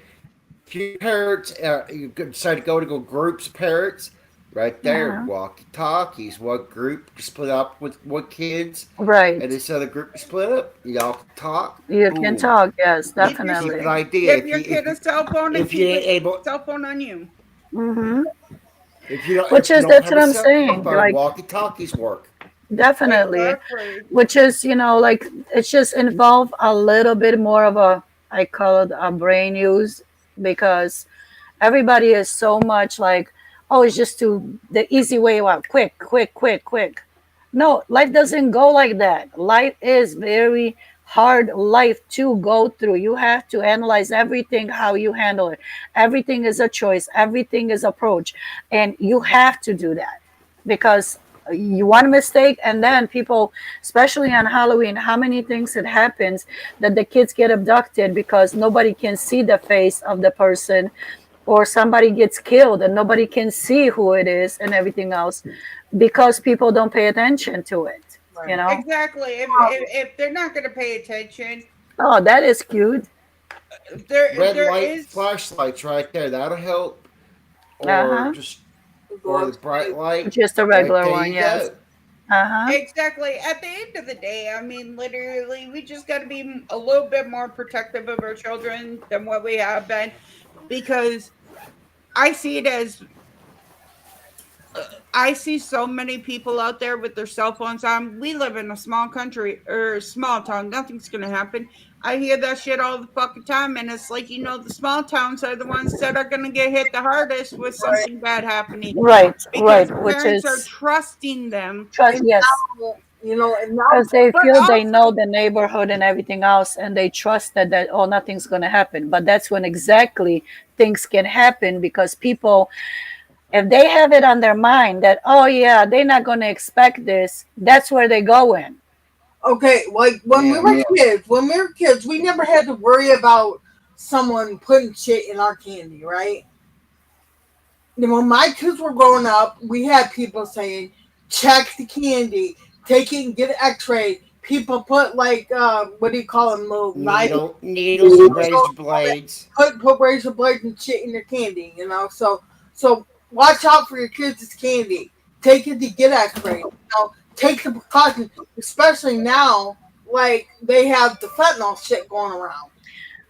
If your parents, you decide to go groups of parents, right there,
Uh-huh.
walkie talkies. What group to split up with what kids, and
Right.
this other group to split up. Y'all can talk.
You can
Boom.
talk, yes,
keep your
Keep an
definitely.
idea.
give your kid a cell phone and
If you
keep
ain't
it
able
cell phone on you.
Hmm.
if
Which
you
is,
don't
that's
have
what
a
I'm
cell
saying.
phone,
Like,
walkie talkies work.
definitely.
Exactly.
Which is, like, it's just involve a little bit more of a, I call it a brain use, because everybody is so much like, oh, it's just to the easy way out, quick, quick, quick, quick. No, life doesn't go like that. Life is very hard life to go through. You have to analyze everything, how you handle it. Everything is a choice, everything is approach, and you have to do that because you one mistake and then people, especially on Halloween, how many things it happens that the kids get abducted because nobody can see the face of the person, or somebody gets killed and nobody can see who it is and everything else because people don't pay attention to it, you
Right.
know?
Exactly. If they're not going to pay attention,
Oh, that is cute.
Red
there
light
is
flashlights right there. That'll help. Or
Uh-huh.
just or the
Gloves.
bright light.
Just a
Right
regular
there
one,
you
yes.
go.
Uh-huh.
exactly at the end of the day. I mean, literally, we just got to be a little bit more protective of our children than what we have been, because I see it as I see so many people out there with their cell phones on. We live in a small country or small town. Nothing's gonna happen. I hear that shit all the fucking time, and it's like, the small towns are the ones that are gonna get hit the hardest with
Right.
something bad happening,
Right,
because
right, which
parents are
is
trusting them.
trust,
And
yes.
now, and now,
Because they
But
feel they know
also,
the neighborhood and everything else, and they trust that oh, nothing's going to happen. But that's when exactly things can happen, because people, if they have it on their mind that oh yeah, they're not going to expect this, that's where they go in.
okay, like
Yeah.
when we were kids, we never had to worry about someone putting shit in our candy, right? And when my kids were growing up, we had people saying, check the candy, take it and get an x-ray. People put like, what do you call them, little knives,
Needles and razor blades.
put razor blades and shit in their candy, So watch out for your kids' candy. Take it to get x-ray. Take the precautions, especially now, like they have the fentanyl shit going around.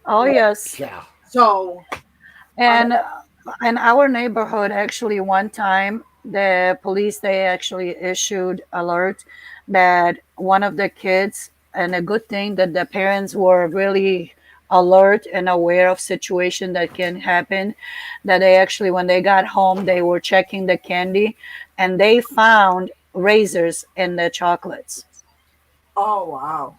Oh yes.
Yeah.
So, I
And in our neighborhood, actually, one time the police they actually issued alert that one of the kids, and a good thing that the parents were really alert and aware of situation that can happen, that they actually when they got home they were checking the candy and they found razors in the chocolates.
oh wow.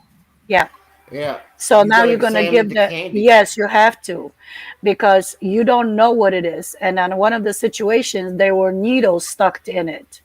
Yeah.
Yeah.
So
You
now
gotta
you're going to
examine
give
the
the,
candy.
yes, you have to, because you don't know what it is. And on one of the situations, there were needles stuck in it,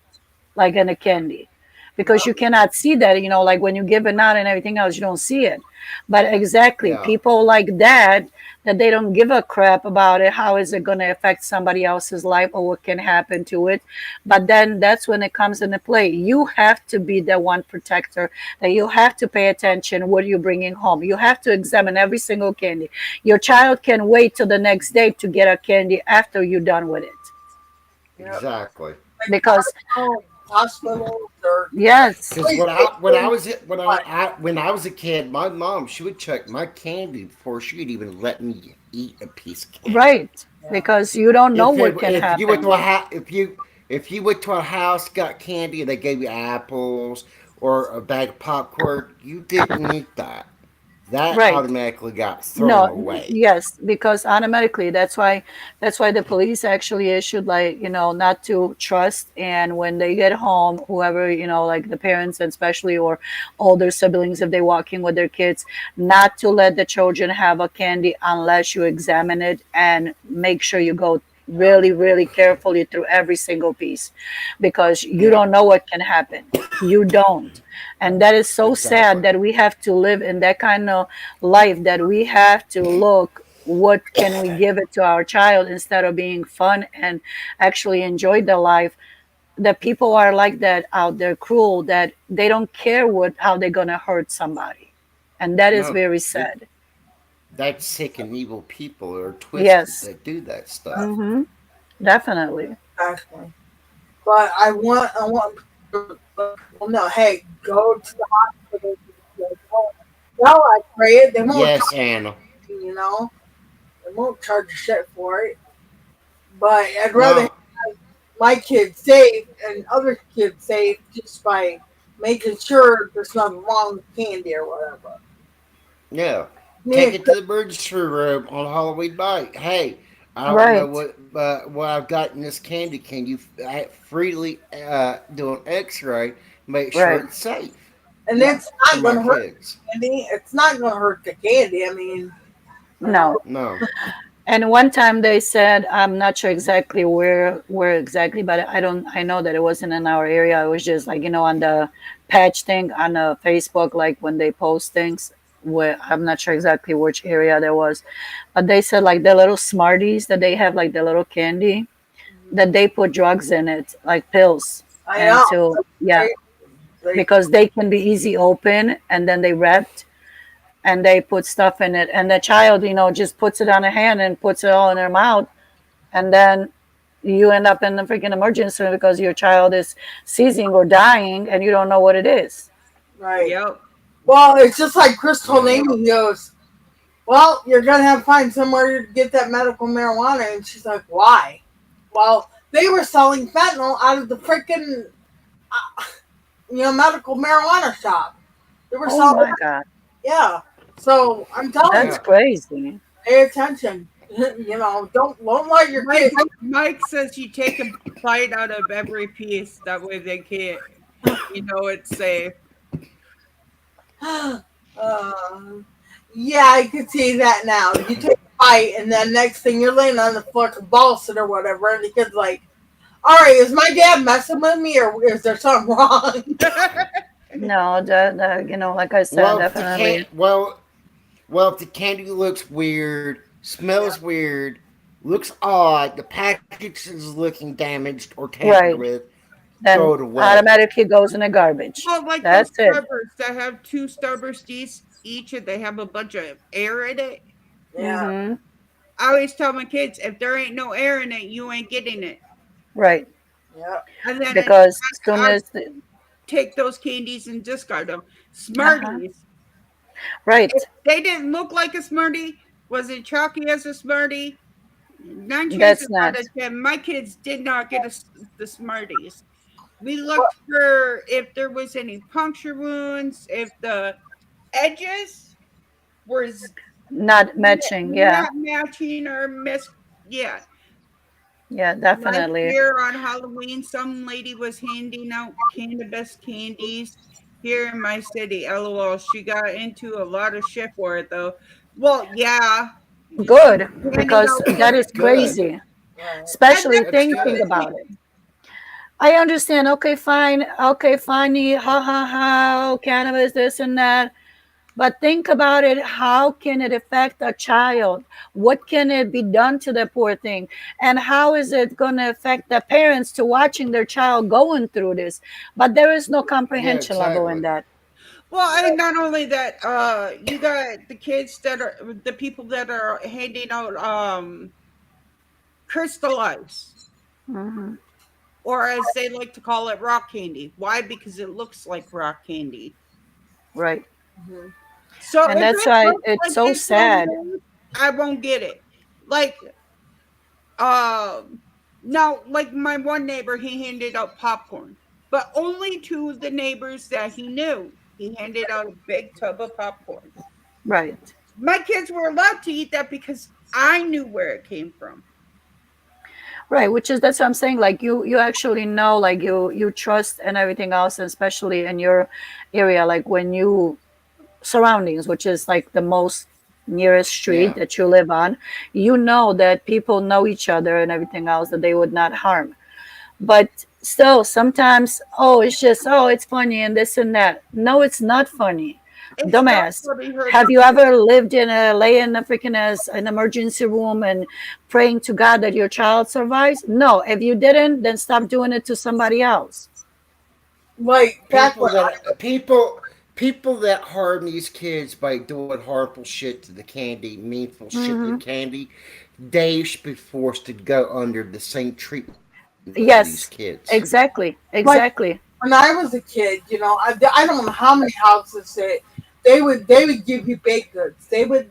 like in a candy, because you
Yep.
cannot see that, like when you give it out and everything else, you don't see it. But exactly,
Yeah.
people like that they don't give a crap about it. How is it going to affect somebody else's life or what can happen to it? But then that's when it comes into play. You have to be the one protector, that you have to pay attention what you're bringing home. You have to examine every single candy. Your child can wait till the next day to get a candy after you're done with it.
Yep.
Exactly.
Like
Because
hospitals or
yes,
Because
police
when I
stations.
was when I was a kid, my mom she would check my candy before she'd even let me eat a piece of candy.
right. Because you don't know what can
If you went to
happen.
if you went to a house, got candy, and they gave you apples or a bag of popcorn, you didn't eat that. that
Right.
automatically got thrown
No,
away.
yes, because automatically that's why the police actually issued, like, not to trust. And when they get home, whoever, like the parents, and especially, or older siblings, if they walk in with their kids, not to let the children have a candy unless you examine it and make sure you go really, really carefully through every single piece, because you
Yeah,
don't know what can happen. You don't. And that is so sad
exactly.
that we have to live in that kind of life, that we have to look what can we give it to our child instead of being fun and actually enjoy the life. The people are like that out there, cruel, that they don't care what how they're gonna hurt somebody, and that is
No,
very
th-
sad.
that's sick and evil people are twisted
Yes.
that do that stuff.
Mm-hmm. Definitely.
Exactly. But I want people to let people know, hey, go to the hospital. Well, I pray it. They won't
Yes,
charge
Anna.
you, they won't charge you shit for it. But I'd rather
No,
have my kids safe and other kids safe just by making sure there's nothing wrong with candy or whatever.
yeah.
Me
Take
and
it to the emergency room on Halloween night. Hey, I don't know
Right.
what I've got in this candy. Can you freely do an X-ray? Make sure
Right.
it's safe
and
Yeah.
it's
for
not
my
gonna hurt
kids.
the candy. It's not gonna hurt the candy. I mean, uh,
No.
No.
And one time they said, I'm not sure exactly where exactly, but I know that it wasn't in our area. It was just like, on the patch thing on Facebook, like when they post things, where I'm not sure exactly which area there was. But they said, like, the little Smarties that they have, like the little candy, that they put drugs in it, like pills.
I
And
know.
to, yeah,
Right? Like,
because they can be easy open, and then they wrapped and they put stuff in it. And the child, just puts it on a hand and puts it all in their mouth. And then you end up in the freaking emergency room because your child is seizing or dying and you don't know what it is.
right.
Yep.
Well, it's just like Chris told
Yeah.
Amy, he goes, well, you're gonna have to find somewhere to get that medical marijuana, and she's like, why? Well, they were selling fentanyl out of the freaking medical marijuana shop. They were
Oh
selling,
my God.
yeah. So I'm telling you,
That's
Yeah.
crazy.
pay attention. Don't let your
Mike
kids.
Mike says you take a bite out of every piece. That way they can't, it's safe.
Uh, yeah, I could see that now. You take a bite, and then next thing you're laying on the fucking balsa or whatever, and the kid's like, "All right, is my dad messing with me, or is there something wrong?"
No, like I said,
Well, if the
definitely.
well, if the candy looks weird, smells weird, looks odd, the package is looking damaged or tampered
Right.
with, throw
Then
it away.
automatically goes in the garbage.
Well, like those
That's it.
Starbursts that have two Starbursts each, and they have a bunch of air in it.
Yeah,
Mm-hmm.
I always tell my kids, if there ain't no air in it, you ain't getting it.
Right.
yeah,
And then
Because as soon
I
as
take those candies and discard them.
uh-huh.
Smarties. If
Right.
they didn't look like a Smartie, was it chalky as a Smartie? Nine chances
That's
out
not.
of 10, my kids did not get the Smarties. We
well,
looked for if there was any puncture wounds, if the edges were
Not matching. Yeah.
not matching or yeah.
Yeah,
Last
definitely.
year on Halloween, some lady was handing out cannabis candies here in my city. LOL. She got into a lot of shit for it though. Well, yeah, she's
Good,
handing
because
out
that is
Good.
crazy.
right.
and
Especially
That's
thinking
good.
about it. I understand. Okay, fine. Ha ha ha. Cannabis, this and that. But think about it. How can it affect a child? What can it be done to the poor thing? And how is it going to affect the parents to watching their child going through this? But there is no
Yeah,
comprehension level in
exactly.
that.
well, and not only that, you got the kids that are the people that are handing out crystal ice,
Hmm.
or as they like to call it, rock candy. Why? Because it looks like rock candy.
Right.
Mhm.
So
And
if
that's
it
why
looks
it's
like
so
it's on
sad.
food, I won't get it. Like, now, like my one neighbor, he handed out popcorn, but only to the neighbors that he knew. He handed out a big tub of popcorn.
Right.
My kids were allowed to eat that because I knew where it came from.
Right, which is, that's what I'm saying. Like you actually know, like you trust and everything else, and especially in your area, like when you surroundings, which is like the most nearest street
Yeah.
that you live on, you know that people know each other and everything else, that they would not harm. But still, sometimes, oh, it's just, oh, it's funny and this and that. No, it's not funny.
It's not
Dumbass.
funny, her.
Have you ever lived in a lay in a freaking as an emergency room and praying to God that your child survives? No. If you didn't, then stop doing it to somebody else.
Like back
People
when
that people that harm these kids by doing harmful shit to the candy, meanful shit to the
Hmm.
candy, they should be forced to go under the same treatment for these kids.
Yes, exactly,
like
exactly.
when I was a kid, I don't know how many houses that they would give you baked goods. They would,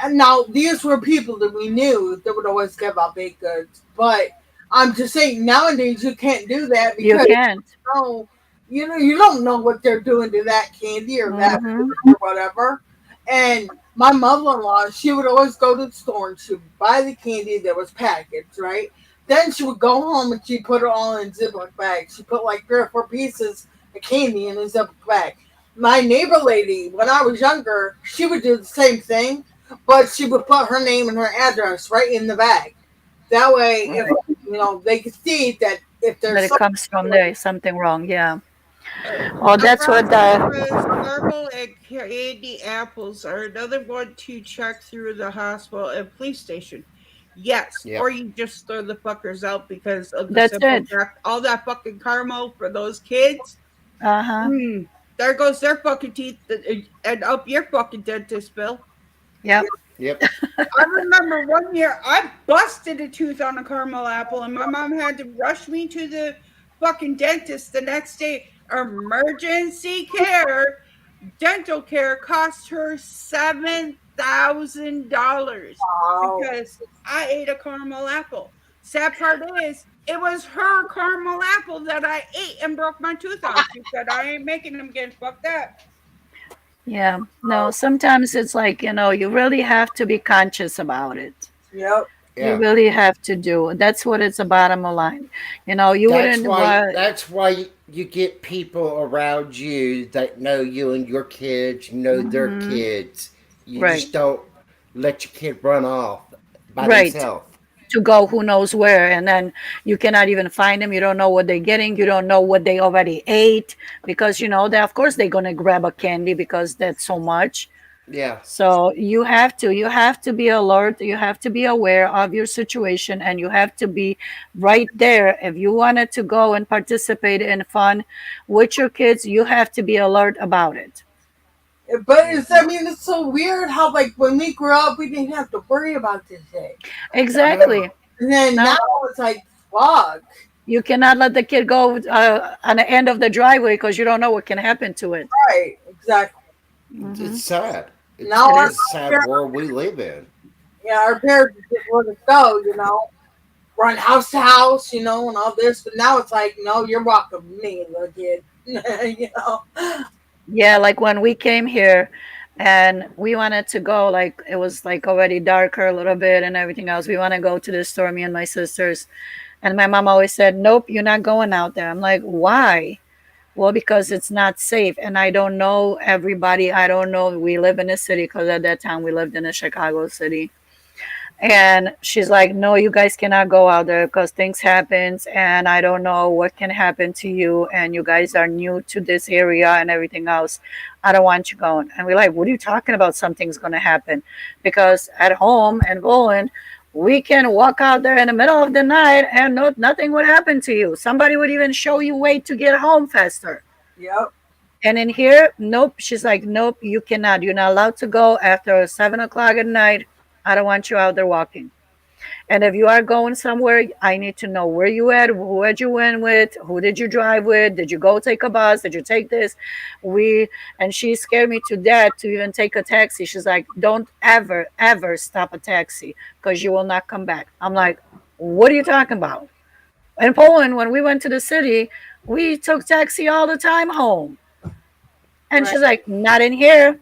and now these were people that we knew that would always give out baked goods. But I'm just saying nowadays you can't do that
You
because
can't.
know, you don't know what they're doing to that candy or that
Hmm.
food or whatever. And my mother-in-law, she would always go to the store and she would buy the candy that was packaged, right? Then she would go home and she put it all in Ziploc bags. She put like 3 or 4 pieces of candy in a Ziploc bag. My neighbor lady, when I was younger, she would do the same thing, but she would put her name and her address right in the bag. That way, if
Right.
they could see that if
That
there's
it
something
comes from there, something wrong. Yeah.
Uh,
Oh, that's what
around
the.
Christmas, caramel and candy apples are another one to check through the hospital and police station. Yes, or
Yep.
you just throw the fuckers out because of the
That's
simple
it.
fact all that fucking caramel for those kids.
Uh huh.
There goes their fucking teeth and up your fucking dentist bill.
Yep.
Yep.
I remember one year I busted a tooth on a caramel apple, and my mom had to rush me to the fucking dentist the next day. Emergency care, dental care cost her $7,000
wow.
because I ate a caramel apple. Sad part is, it was her caramel apple that I ate and broke my tooth on. She said, I ain't making them again. Fuck that.
Yeah. No, sometimes it's like, you really have to be conscious about it.
Yep.
You
Yeah.
really have to do. That's what it's a bottom line. You
That's
wouldn't
why
what.
that's why you get people around you that know you and your kids, know their
Hmm.
kids. You
Right.
just don't let your kid run off by
Right.
themselves.
To go who knows where, and then you cannot even find them. You don't know what they're getting. You don't know what they already ate, because they, of course, they're going to grab a candy because that's so much.
Yeah.
So you have to be alert, you have to be aware of your situation, and you have to be right there. If you wanted to go and participate in fun with your kids, you have to be alert about it.
But
Hmm.
it's so weird how like when we grew up, we didn't have to worry about this shit,
No.
Exactly.
and then now
No,
it's like, fuck.
you cannot let the kid go on the end of the driveway because you don't know what can happen to it.
Right, exactly.
Hmm.
It's sad.
Now
It
It is a
is.
sad world we live in.
yeah, our parents just let us go, run house to house, and all this. But now it's like, no, you're walking with me, little kid. you know.
Yeah, like when we came here and we wanted to go, like it was like already darker a little bit and everything else. We want to go to the store, me and my sisters. And my mom always said, "Nope, you're not going out there." I'm like, "Why?" Well, because it's not safe. And I don't know everybody. I don't know. We live in a city, because at that time we lived in a Chicago city. And she's like, "No, you guys cannot go out there because things happens, and I don't know what can happen to you, and you guys are new to this area and everything else. I don't want you going." And we're like, "What are you talking about? Something's going to happen?" Because at home and Poland, we can walk out there in the middle of the night and nothing would happen to you. Somebody would even show you way to get home faster.
Yep.
And in here, nope. She's like, "Nope, you cannot. You're not allowed to go after 7 o'clock at night. I don't want you out there walking. And if you are going somewhere, I need to know where you at, who had you went with, who did you drive with, did you go take a bus, did you take this?" We And she scared me to death to even take a taxi. She's like, "Don't ever, ever stop a taxi because you will not come back." I'm like, "What are you talking about?" In Poland, when we went to the city, we took taxi all the time home. And
Right.
she's like, "Not in here."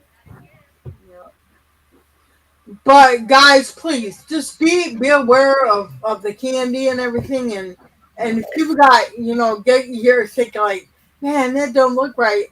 But guys, please just be aware of the candy and everything, and if you got get your thinking like, man, that don't look right.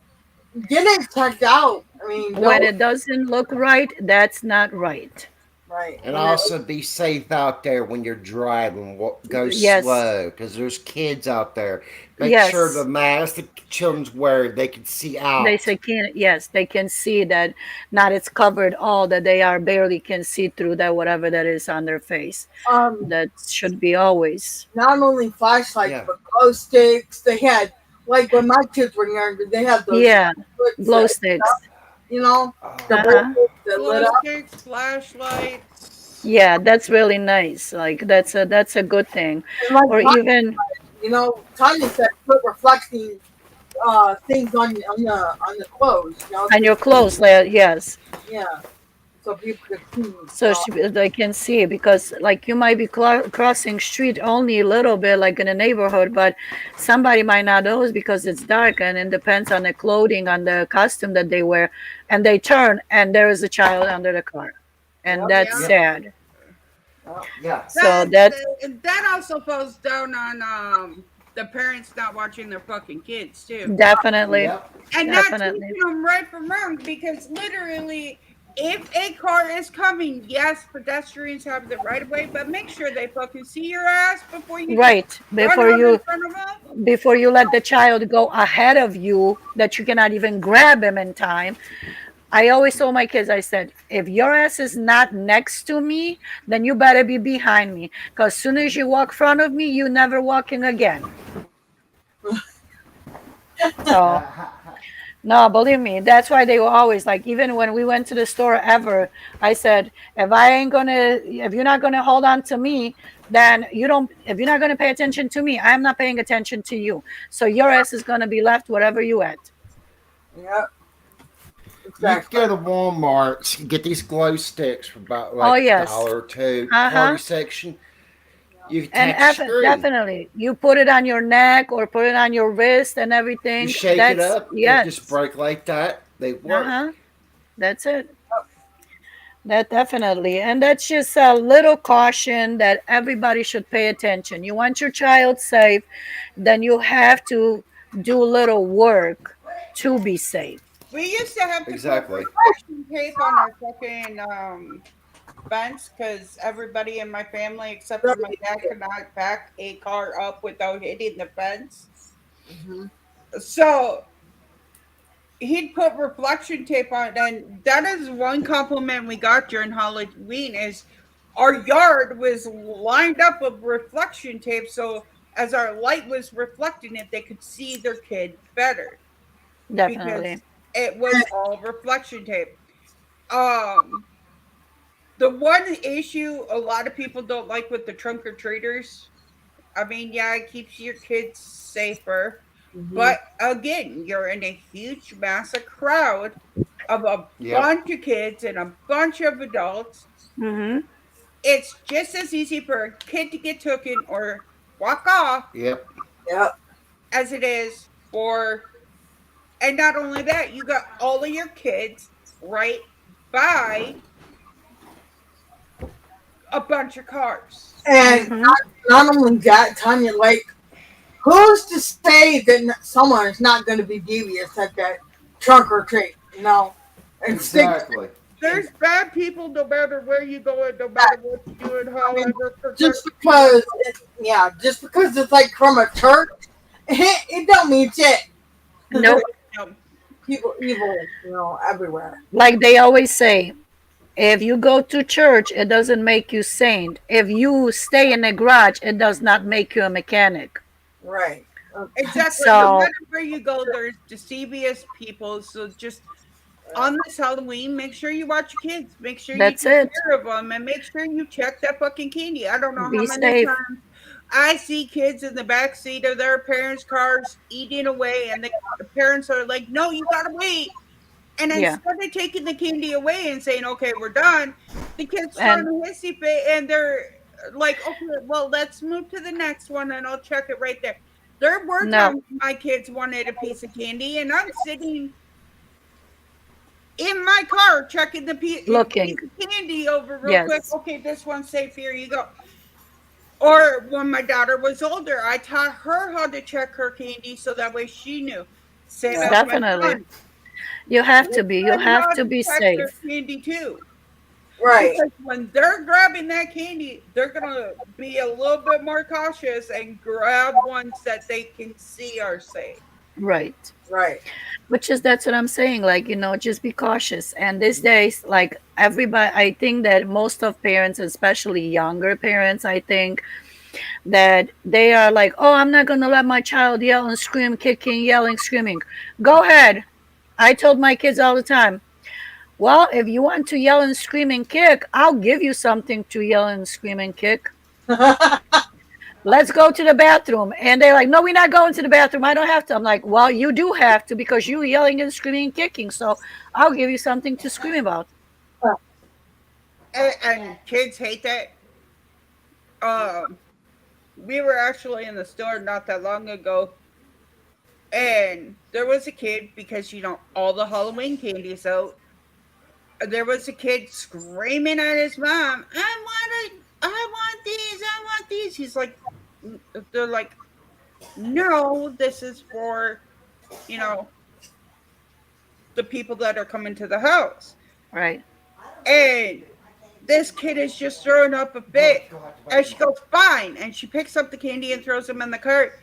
Get it checked out. I mean,
When
don't
it doesn't look right, that's not right.
right
And
when it
also be safe out there when you're driving. Go
Yes,
slow because there's kids out there. Make sure the
yes.
mask the children's wearing they can see
They
out.
say can, yes, they can see that not it's covered all, that they are barely can see through that whatever that is on their face.
um
That should be always.
not only flashlights
Yeah.
but glow sticks. They had like when my kids were younger, they had those
Yeah,
lights
glow
that
sticks.
you know the
Oh,
Uh-huh.
bulbs that lit
Glow
up.
sticks, flashlights.
Yeah, that's really nice. Like that's a good thing.
And like
Or even
Tanya said, put reflecting things on the clothes.
on your clothes, like, yes.
Yeah, so people could see.
So they can see, because like you might be crossing street only a little bit like in a neighborhood, but somebody might not notice because it's dark, and it depends on the clothing, on the costume that they wear, and they turn and there is a child under the car, and
Yep,
that's
Yeah.
yep,
sad.
yep,
yeah,
So
That
that's
that also falls down on the parents not watching their fucking kids too,
definitely,
yep.
and not
definitely.
teaching them right from wrong. Because literally, if a car is coming, yes, pedestrians have the right of way, but make sure they fucking see your ass before you just
Right,
run out in front of them.
before you let the child go ahead of you, that you cannot even grab him in time. I always told my kids, I said, if your ass is not next to me, then you better be behind me. Because as soon as you walk front of me, you never walking again. So, no, believe me, that's why they were always like, even when we went to the store ever, I said, if you're not gonna hold on to me, then you don't, if you're not gonna pay attention to me, I'm not paying attention to you. So your ass is gonna be left wherever you at.
yep,
You can
exactly.
go to Walmart, get these glow sticks for about
Oh,
like a
yes.
dollar or two. Party
Uh-huh.
section. You can
And
attach a screen.
definitely, you put it on your neck or put it on your wrist and
You
everything.
shake it
That's,
up. It just
yes.
break like that. They work.
Uh-huh. That's it. That definitely. And that's just a little caution that everybody should pay attention. You want your child safe, then you have to do a little work to be safe.
We used to have to put
Exactly.
reflection tape on our fucking fence because everybody in my family except for my dad could not back a car up without hitting the fence.
Mm-hmm.
So he'd put reflection tape on, and that is one compliment we got during Halloween is our yard was lined up with reflection tape, so as our light was reflecting it, they could see their kid better because
Definitely.
it was all reflection tape. Um, the one issue a lot of people don't like with the trunk or treaters, I mean, yeah, it keeps your kids safer,
Mm-hmm.
but again, you're in a huge, massive crowd of a
Yep.
bunch of kids and a bunch of adults.
Mm-hmm.
It's just as easy for a kid to get taken or walk off
Yep.
Yep.
as it is for, and not only that, you got all of your kids right by a bunch of cars.
And
Mm-hmm.
not only that, Tanya, like, who's to say that someone is not going to be devious at that trunk or treat, and stick to
Exactly.
it?
There's bad people no matter where you go and no matter
I
what you do, and
mean,
however
just
progressive you want to
because, just because it's like from a church, it don't mean shit.
Nope.
go.
People evil, everywhere.
Like they always say, if you go to church, it doesn't make you saint. If you stay in a garage, it does not make you a mechanic.
Right.
Exactly. No
So
matter where you go, there's deceivious people. So just on this Halloween, make sure you watch your kids. Make sure you
that's
take
it.
care of them, and make sure you check that fucking candy. I don't know how
Be
many
safe.
times I see kids in the back seat of their parents' cars eating away, and the parents are like, "No, you gotta wait." And
Yeah.
instead of taking the candy away and saying, "Okay, we're done," the kids throwing
And
a hissy fit, and they're like, "Okay, well, let's move to the next one, and I'll check it right there." There were
no,
times my kids wanted a piece of candy, and I'm sitting in my car checking the
Looking.
piece of candy over real quick.
Yes.
Okay, this one's safe. Here you go. Or when my daughter was older, I taught her how to check her candy so that way she knew. Same
Yeah.
as my
Definitely.
son.
You have to
Teach
be. You
them
have
how
to
to
be
check their
safe.
candy too.
Right.
Because when they're grabbing that candy, they're gonna be a little bit more cautious and grab ones that they can see are safe.
Right.
Right.
Which is that's what I'm saying. Like, just be cautious. And these days, like everybody, I think that most of parents, especially younger parents, I think that they are like, oh, I'm not gonna let my child yell and scream, kicking, yelling, screaming. Go ahead. I told my kids all the time, well, if you want to yell and scream and kick, I'll give you something to yell and scream and kick. Let's go to the bathroom. And they're like, no, we're not going to the bathroom. I don't have to. I'm like, well, you do have to because you're yelling and screaming and kicking. So I'll give you something to scream about.
And kids hate that. Um, we were actually in the store not that long ago, and there was a kid because all the Halloween candy's out. There was a kid screaming at his mom, I want these, I want these. He's like, they're like, no, this is for, you know, the people that are coming to the house.
Right.
And this kid is just throwing up a fit. And she goes, fine. And she picks up the candy and throws them in the cart.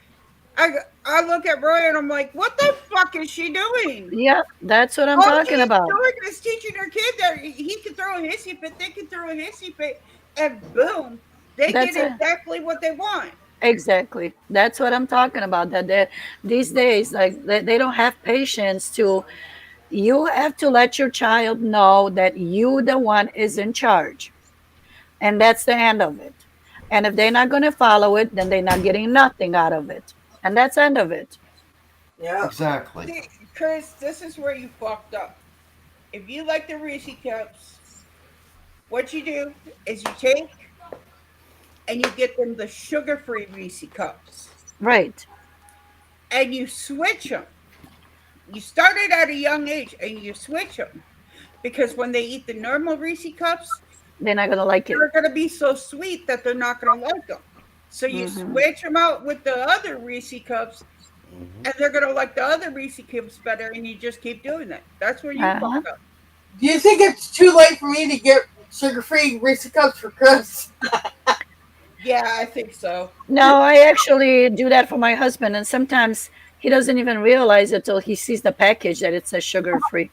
I, I look at Roy and I'm like, what the fuck is she doing?
Yeah, that's what I'm
All
talking
she's
about.
doing is teaching her kid that he can throw a hissy fit, they can throw a hissy fit, and boom, they get
That's it.
exactly what they want.
Exactly. That's what I'm talking about. These days, like they don't have patience to. You have to let your child know that you, the one, is in charge, and that's the end of it. And if they're not going to follow it, then they're not getting nothing out of it, and that's the end of it.
Yeah.
Exactly.
See, Chris, this is where you fucked up. If you like the Reese cups, what you do is you take and you get them the sugar-free Reese cups,
Right.
and you switch them. You start it at a young age, and you switch them because when they eat the normal Reese cups,
They're not going to like it.
they're going to be so sweet that they're not going to like them. So you
Hmm.
switch them out with the other Reese cups,
Hmm.
and they're going to like the other Reese cups better, and you just keep doing that. That's where you fuck
Uh-huh.
up.
Do you think it's too late for me to get sugar-free Reese cups for Chris?
Yeah, I think so.
No, I actually do that for my husband, and sometimes he doesn't even realize it till he sees the package that it says sugar free.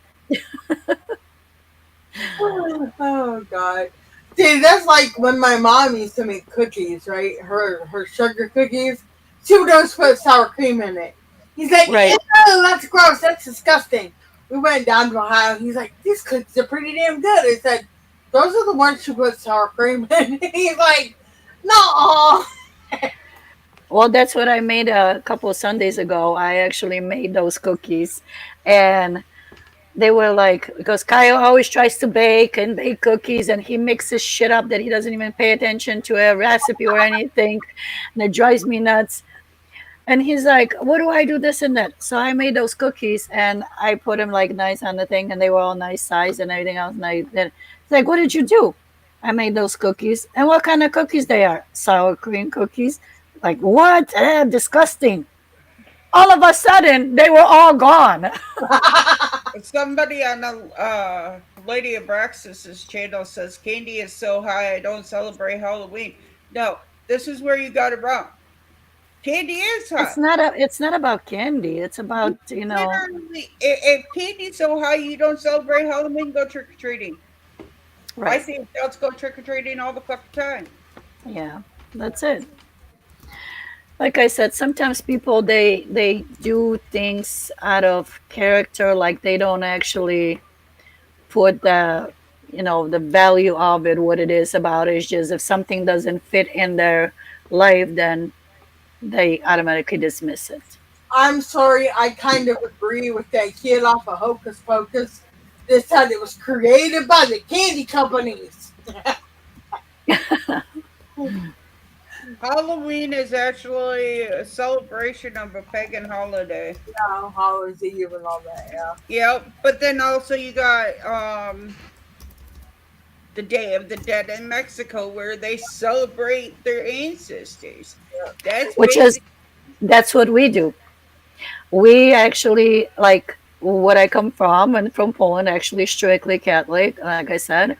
Oh God. See, that's like when my mom used to make cookies, right? Her sugar cookies. She would always put sour cream in it. He's like,
Right.
ew, that's gross. That's disgusting. We went down to Ohio. He's like, these cookies are pretty damn good. I said, those are the ones she put sour cream in. He's like, no.
Well, that's what I made a couple of Sundays ago. I actually made those cookies, and they were like, because Kyle always tries to bake and bake cookies, and he mixes shit up that he doesn't even pay attention to a recipe or anything, and it drives me nuts. And he's like, what do I do this and that? So I made those cookies and I put them like nice on the thing, and they were all nice size and everything else. And then he's like, what did you do? I made those cookies. And what kind of cookies they are? Sour cream cookies. Like, what? Disgusting. All of a sudden, they were all gone.
Somebody on the Lady of Braxis's channel says candy is so high I don't celebrate Halloween. No, this is where you got it wrong. Candy is high.
It's not about candy. It's about,
Literally, if candy's so high you don't celebrate Halloween, go trick or treating. I
right.
see adults go trick or treating all the fucking time.
Yeah. That's it. Like I said, sometimes people they do things out of character, like they don't actually put the value of it, what it is about it. It's just if something doesn't fit in their life, then they automatically dismiss it.
I'm sorry, I kind of agree with that kid off of Hocus Pocus. This said it was created by the candy companies.
Halloween is actually a celebration of a pagan holiday.
Yeah, Halloween's Eve and all that. Yeah.
Yep, but then also you got the Day of the Dead in Mexico where they celebrate their ancestors. That's
which is
basic.
that's what we do. We actually like what I come from and from Poland, actually strictly Catholic. Like I said,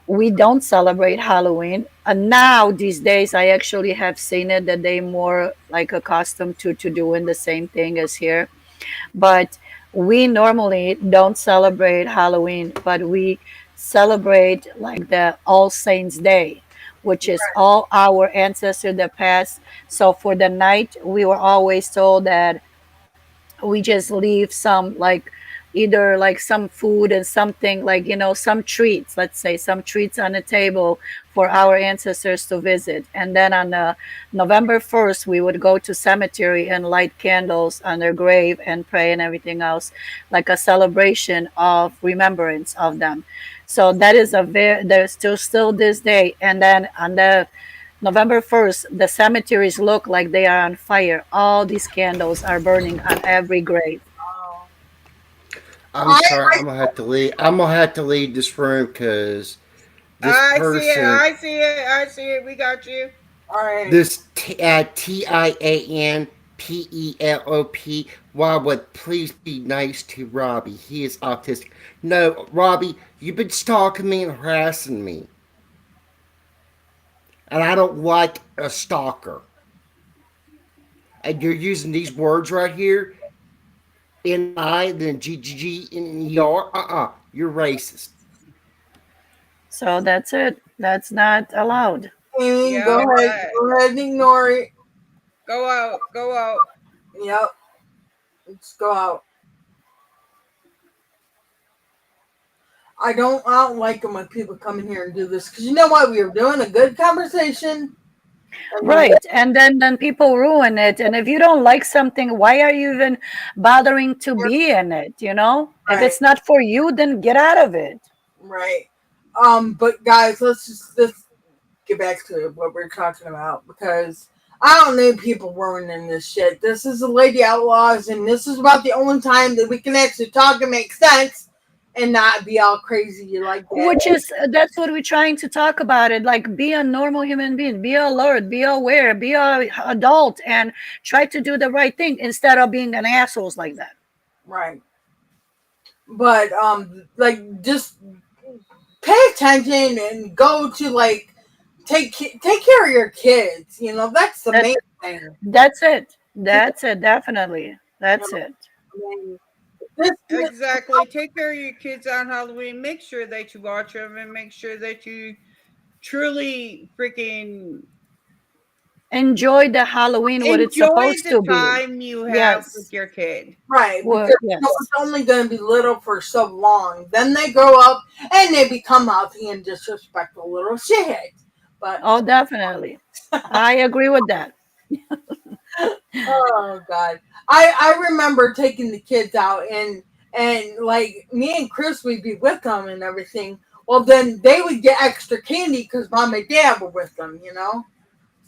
we don't celebrate Halloween. And now these days, I actually have seen it that they more like accustomed to doing the same thing as here. But we normally don't celebrate Halloween, but we celebrate like the All Saints Day, which is all our ancestors that passed. So for the night, we were always told that we just leave some like either like some food and something like some treats, let's say some treats on the table for our ancestors to visit. And then on November 1st we would go to cemetery and light candles on their grave and pray and everything else, like a celebration of remembrance of them. So that is a very, there's still this day. And then on the November 1st, the cemeteries look like they are on fire. All these candles are burning on every grave.
Oh.
I'm
I,
sorry. I'm gonna have to leave. I'm gonna have to leave this room because this
I see it.
person,
I see it. I see it. We got you.
all right.
this TIANPELOP, why would please be nice to Robbie? He is autistic. No, Robbie, you've been stalking me and harassing me, and I don't like a stalker. And you're using these words right here, NI, then GGG, and ER. You're racist.
So that's it. That's not allowed.
Amy, go
Yep.
ahead. Go ahead and ignore it.
Go out. Go out.
Yep. Let's go out. I don't like it when people come in here and do this because you know what? We were doing a good conversation. And then,
Right. And then people ruin it. And if you don't like something, why are you even bothering to be in it? If
right,
it's not for you, then get out of it.
right. But guys, let's get back to what we're talking about because I don't need people ruining this shit. This is the Lady Outlaws, and this is about the only time that we can actually talk and make sense and not be all crazy like that.
Which is, that's what we're trying to talk about it. Like, be a normal human being, be alert, be aware, be a adult, and try to do the right thing instead of being an assholes like that.
Right. But like just pay attention and go to like take care of your kids. You know that's the
That
main thing.
that's it. That's it. Definitely.
You
That's
know,
it.
I mean, this
Exactly. Take care of your kids on Halloween. Make sure that you watch them and make sure that you truly freaking
Enjoy the Halloween what it's
enjoy
supposed
the
to be.
time you have with
Yes.
your kid.
right because
Well,
you know, it's
yes.
only going to be little for so long. Then they grow up and they become mouthy and disrespectful little shitheads. But
Oh, definitely. I agree with that.
oh god, I remember taking the kids out and like me and Chris would be with them and everything. Well, then they would get extra candy because mom and dad were with them, you know.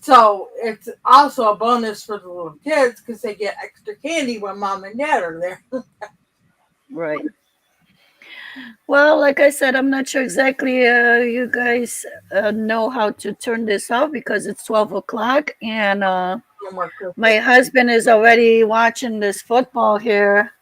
So it's also a bonus for the little kids because they get extra candy when mom and dad are there.
Right. Well, like I said, I'm not sure exactly. You guys know how to turn this off because it's 12 o'clock, and
No more
my
Christmas.
husband is already watching this football here.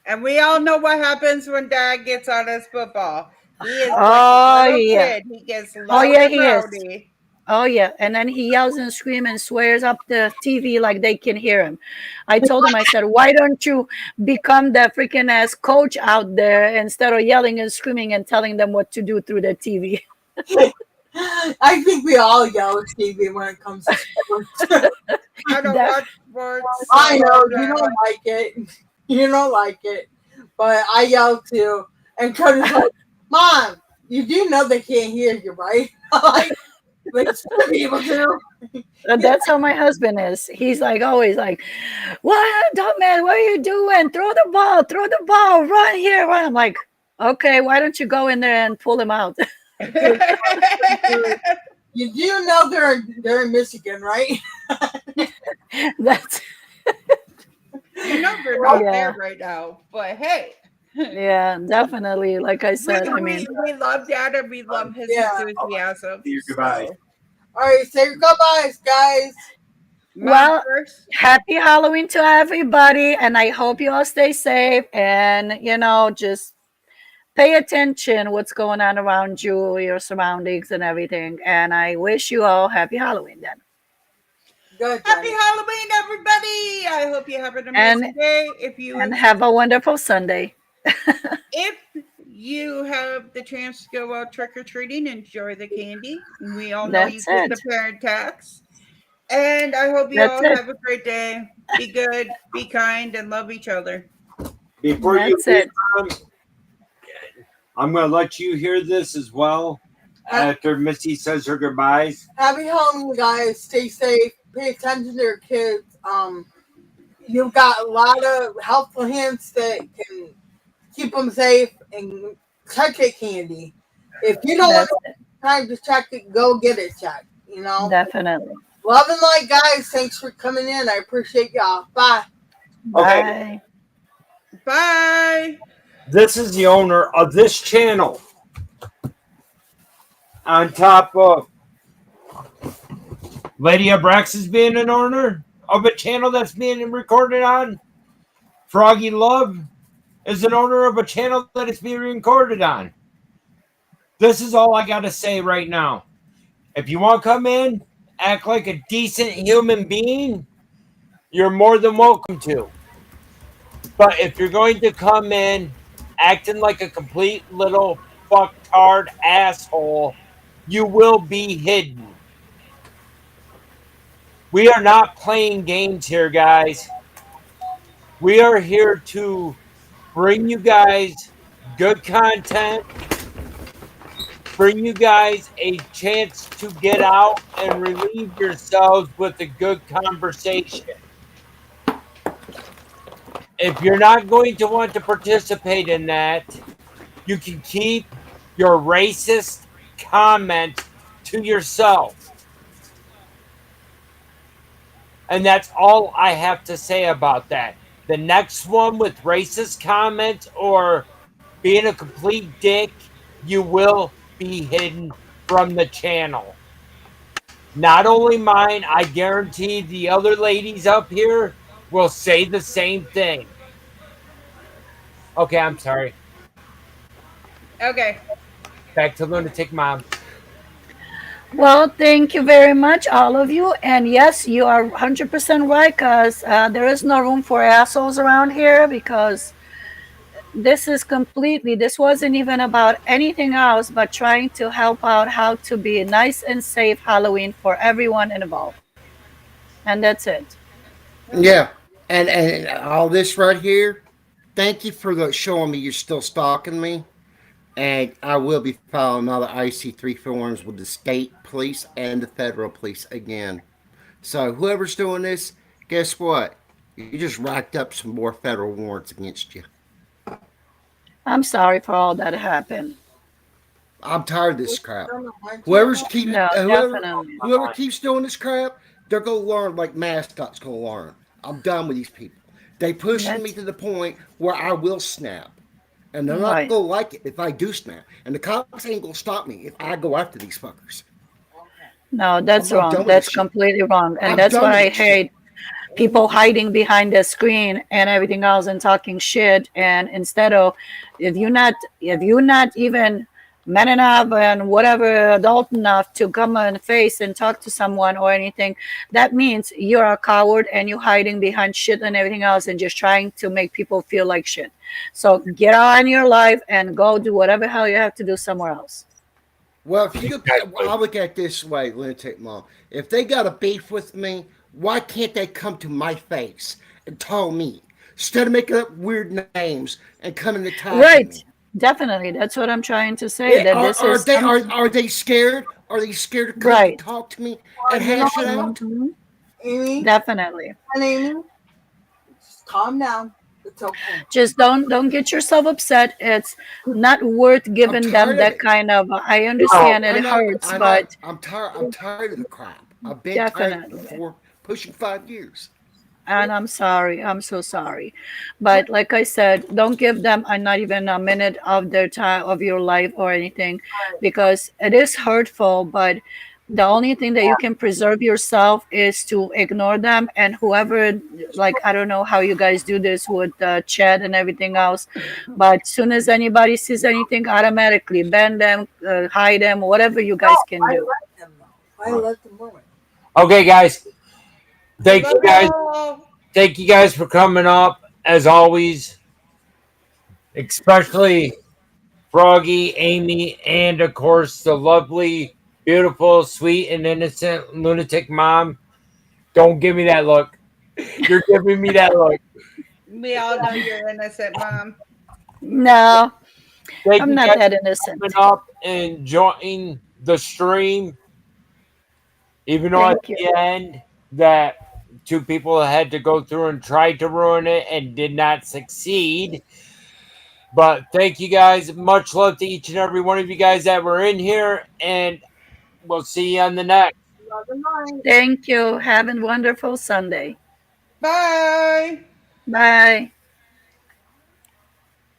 And we all know what happens when dad gets on his football. He is like a
Oh
little
yeah.
kid. He gets
Oh
loud
yeah,
and
he is.
rowdy.
Oh yeah, and then he yells and screams and swears up the TV like they can hear him. I told him, I said, why don't you become the freaking ass coach out there instead of yelling and screaming and telling them what to do through the TV?
I think we all yell at TV when it comes to sports.
I don't
That
watch sports,
I
so
know you don't like it. You don't like it, but I yell too. And Cody's like, "Mom, you do know they can't hear you, right?" like some people do.
that's how my husband is. He's like always like, "What, dumb man? What are you doing? Throw the ball, run here, run." I'm like, "Okay, why don't you go in there and pull him out?"
yeah.
You do know they're in Michigan, right?
That's
You know they're not
Well,
there
yeah,
right now, but hey,
yeah, definitely. Like I
we
said, I
we
mean,
we love Dad and we love his
yeah.
enthusiasm. So
All right, say your goodbyes, guys.
mom
well,
first.
happy Halloween to everybody, and I hope you all stay safe and just pay attention what's going on around you, your surroundings, and everything. And I wish you all happy Halloween then,
Good,
Happy
Jenny.
Halloween, everybody! I hope you have an
and
amazing day.
have a wonderful Sunday.
If you have the chance to go out trick or treating, enjoy the candy. We all know you
That's
get the
it.
parent tax. And I hope you
That's
all
it.
have a great day. Be good, be kind, and love each other.
Before you
That's
leave,
it.
Mom, I'm going to let you hear this as well
Ha-
after Missy says her goodbyes.
Happy Halloween, guys. Stay safe. Pay attention to your kids. You've got a lot of helpful hints that can keep them safe and check your candy. If you don't want
That's
to
it.
time to check it, go get it checked.
Definitely.
Love and light, guys. Thanks for coming in. I appreciate y'all. Bye.
Okay,
Bye.
Bye.
this is the owner of this channel. On top of Lady Abraxas being an owner of a channel that's being recorded on, Froggy Love is an owner of a channel that is being recorded on. This is all I got to say right now. If you want to come in, act like a decent human being, you're more than welcome to. But if you're going to come in acting like a complete little fucktard asshole, you will be hidden. We are not playing games here, guys. We are here to bring you guys good content, bring you guys a chance to get out and relieve yourselves with a good conversation. If you're not going to want to participate in that, you can keep your racist comments to yourself. And that's all I have to say about that. The next one with racist comments or being a complete dick, you will be hidden from the channel. Not only mine, I guarantee the other ladies up here will say the same thing. Okay, I'm sorry.
Okay.
Back to Lunatic Mom.
Well, thank you very much, all of you. And yes, you are 100% right, because there is no room for assholes around here, because this wasn't even about anything else but trying to help out how to be a nice and safe Halloween for everyone involved. And that's it.
Yeah, and all this right here. Thank you for showing me you're still stalking me, and I will be filing another IC3 forms with the state police and the federal police again. So whoever's doing this, guess what? You just racked up some more federal warrants against you.
I'm sorry for all that happened.
I'm tired of this crap.
Turn my
Whoever's
channel.
keep
No, definitely.
whoever keeps doing this crap, they're gonna learn like mascots gonna learn. I'm done with these people. They pushing me
That's
to the point where I will snap. And they're not
right.
gonna like it if I do snap. And the cops ain't gonna stop me if I go after these fuckers.
No, that's
I'm
wrong.
done with this
That's
shit.
completely wrong. And
I'm
that's
done
what
with
I
this shit.
hate, people hiding behind the screen and everything else and talking shit. And instead of, if you're not even man enough and whatever adult enough to come and face and talk to someone or anything, that means you're a coward and you're hiding behind shit and everything else and just trying to make people feel like shit. So get on your life and go do whatever hell you have to do somewhere else.
Well, if you could,
Exactly.
I'll look at it this way, lunatic mom. If they got a beef with me, why can't they come to my face and tell me instead of making up weird names and coming and attacking
Right.
me?
Definitely. That's what I'm trying to say. That
Are,
this
are
is
they are
something.
are they scared? Are they scared to come and
Right.
talk to me and
You know
hash it
what,
out?
Hmm.
Amy
Definitely.
and Amy? Just calm down. It's okay.
Just don't get yourself upset. It's not worth
I'm
giving them
tired of
that
it.
kind of. I
No,
understand it
I know.
hurts,
I know.
but
I'm tired. I'm tired of the crap. I've been tired
definitely.
for pushing 5 years.
And I'm sorry. I'm so sorry. But like I said, don't give them not even a minute of their time of your life or anything, because it is hurtful. But the only thing that you can preserve yourself is to ignore them. And whoever, like, I don't know how you guys do this with chat and everything else, but soon as anybody sees anything, automatically ban them, hide them, whatever you
No,
guys can
I
do.
let them know. I let them know it.
okay, guys.
We
Thank
love
you
you
guys.
all.
Thank you guys for coming up as always, especially Froggy, Amy, and of course the lovely, beautiful, sweet, and innocent lunatic mom. Don't give me that look. You're giving me that look.
We all know you're innocent, Mom.
No,
Thank
I'm
you
not
guys
that
for coming
innocent.
up and joining the stream. Even though at
Thank you.
the end that two people had to go through and tried to ruin it and did not succeed. But thank you guys. Much love to each and every one of you guys that were in here, and we'll see you on the next.
Another night.
Thank you. Have a wonderful Sunday.
Bye.
Bye.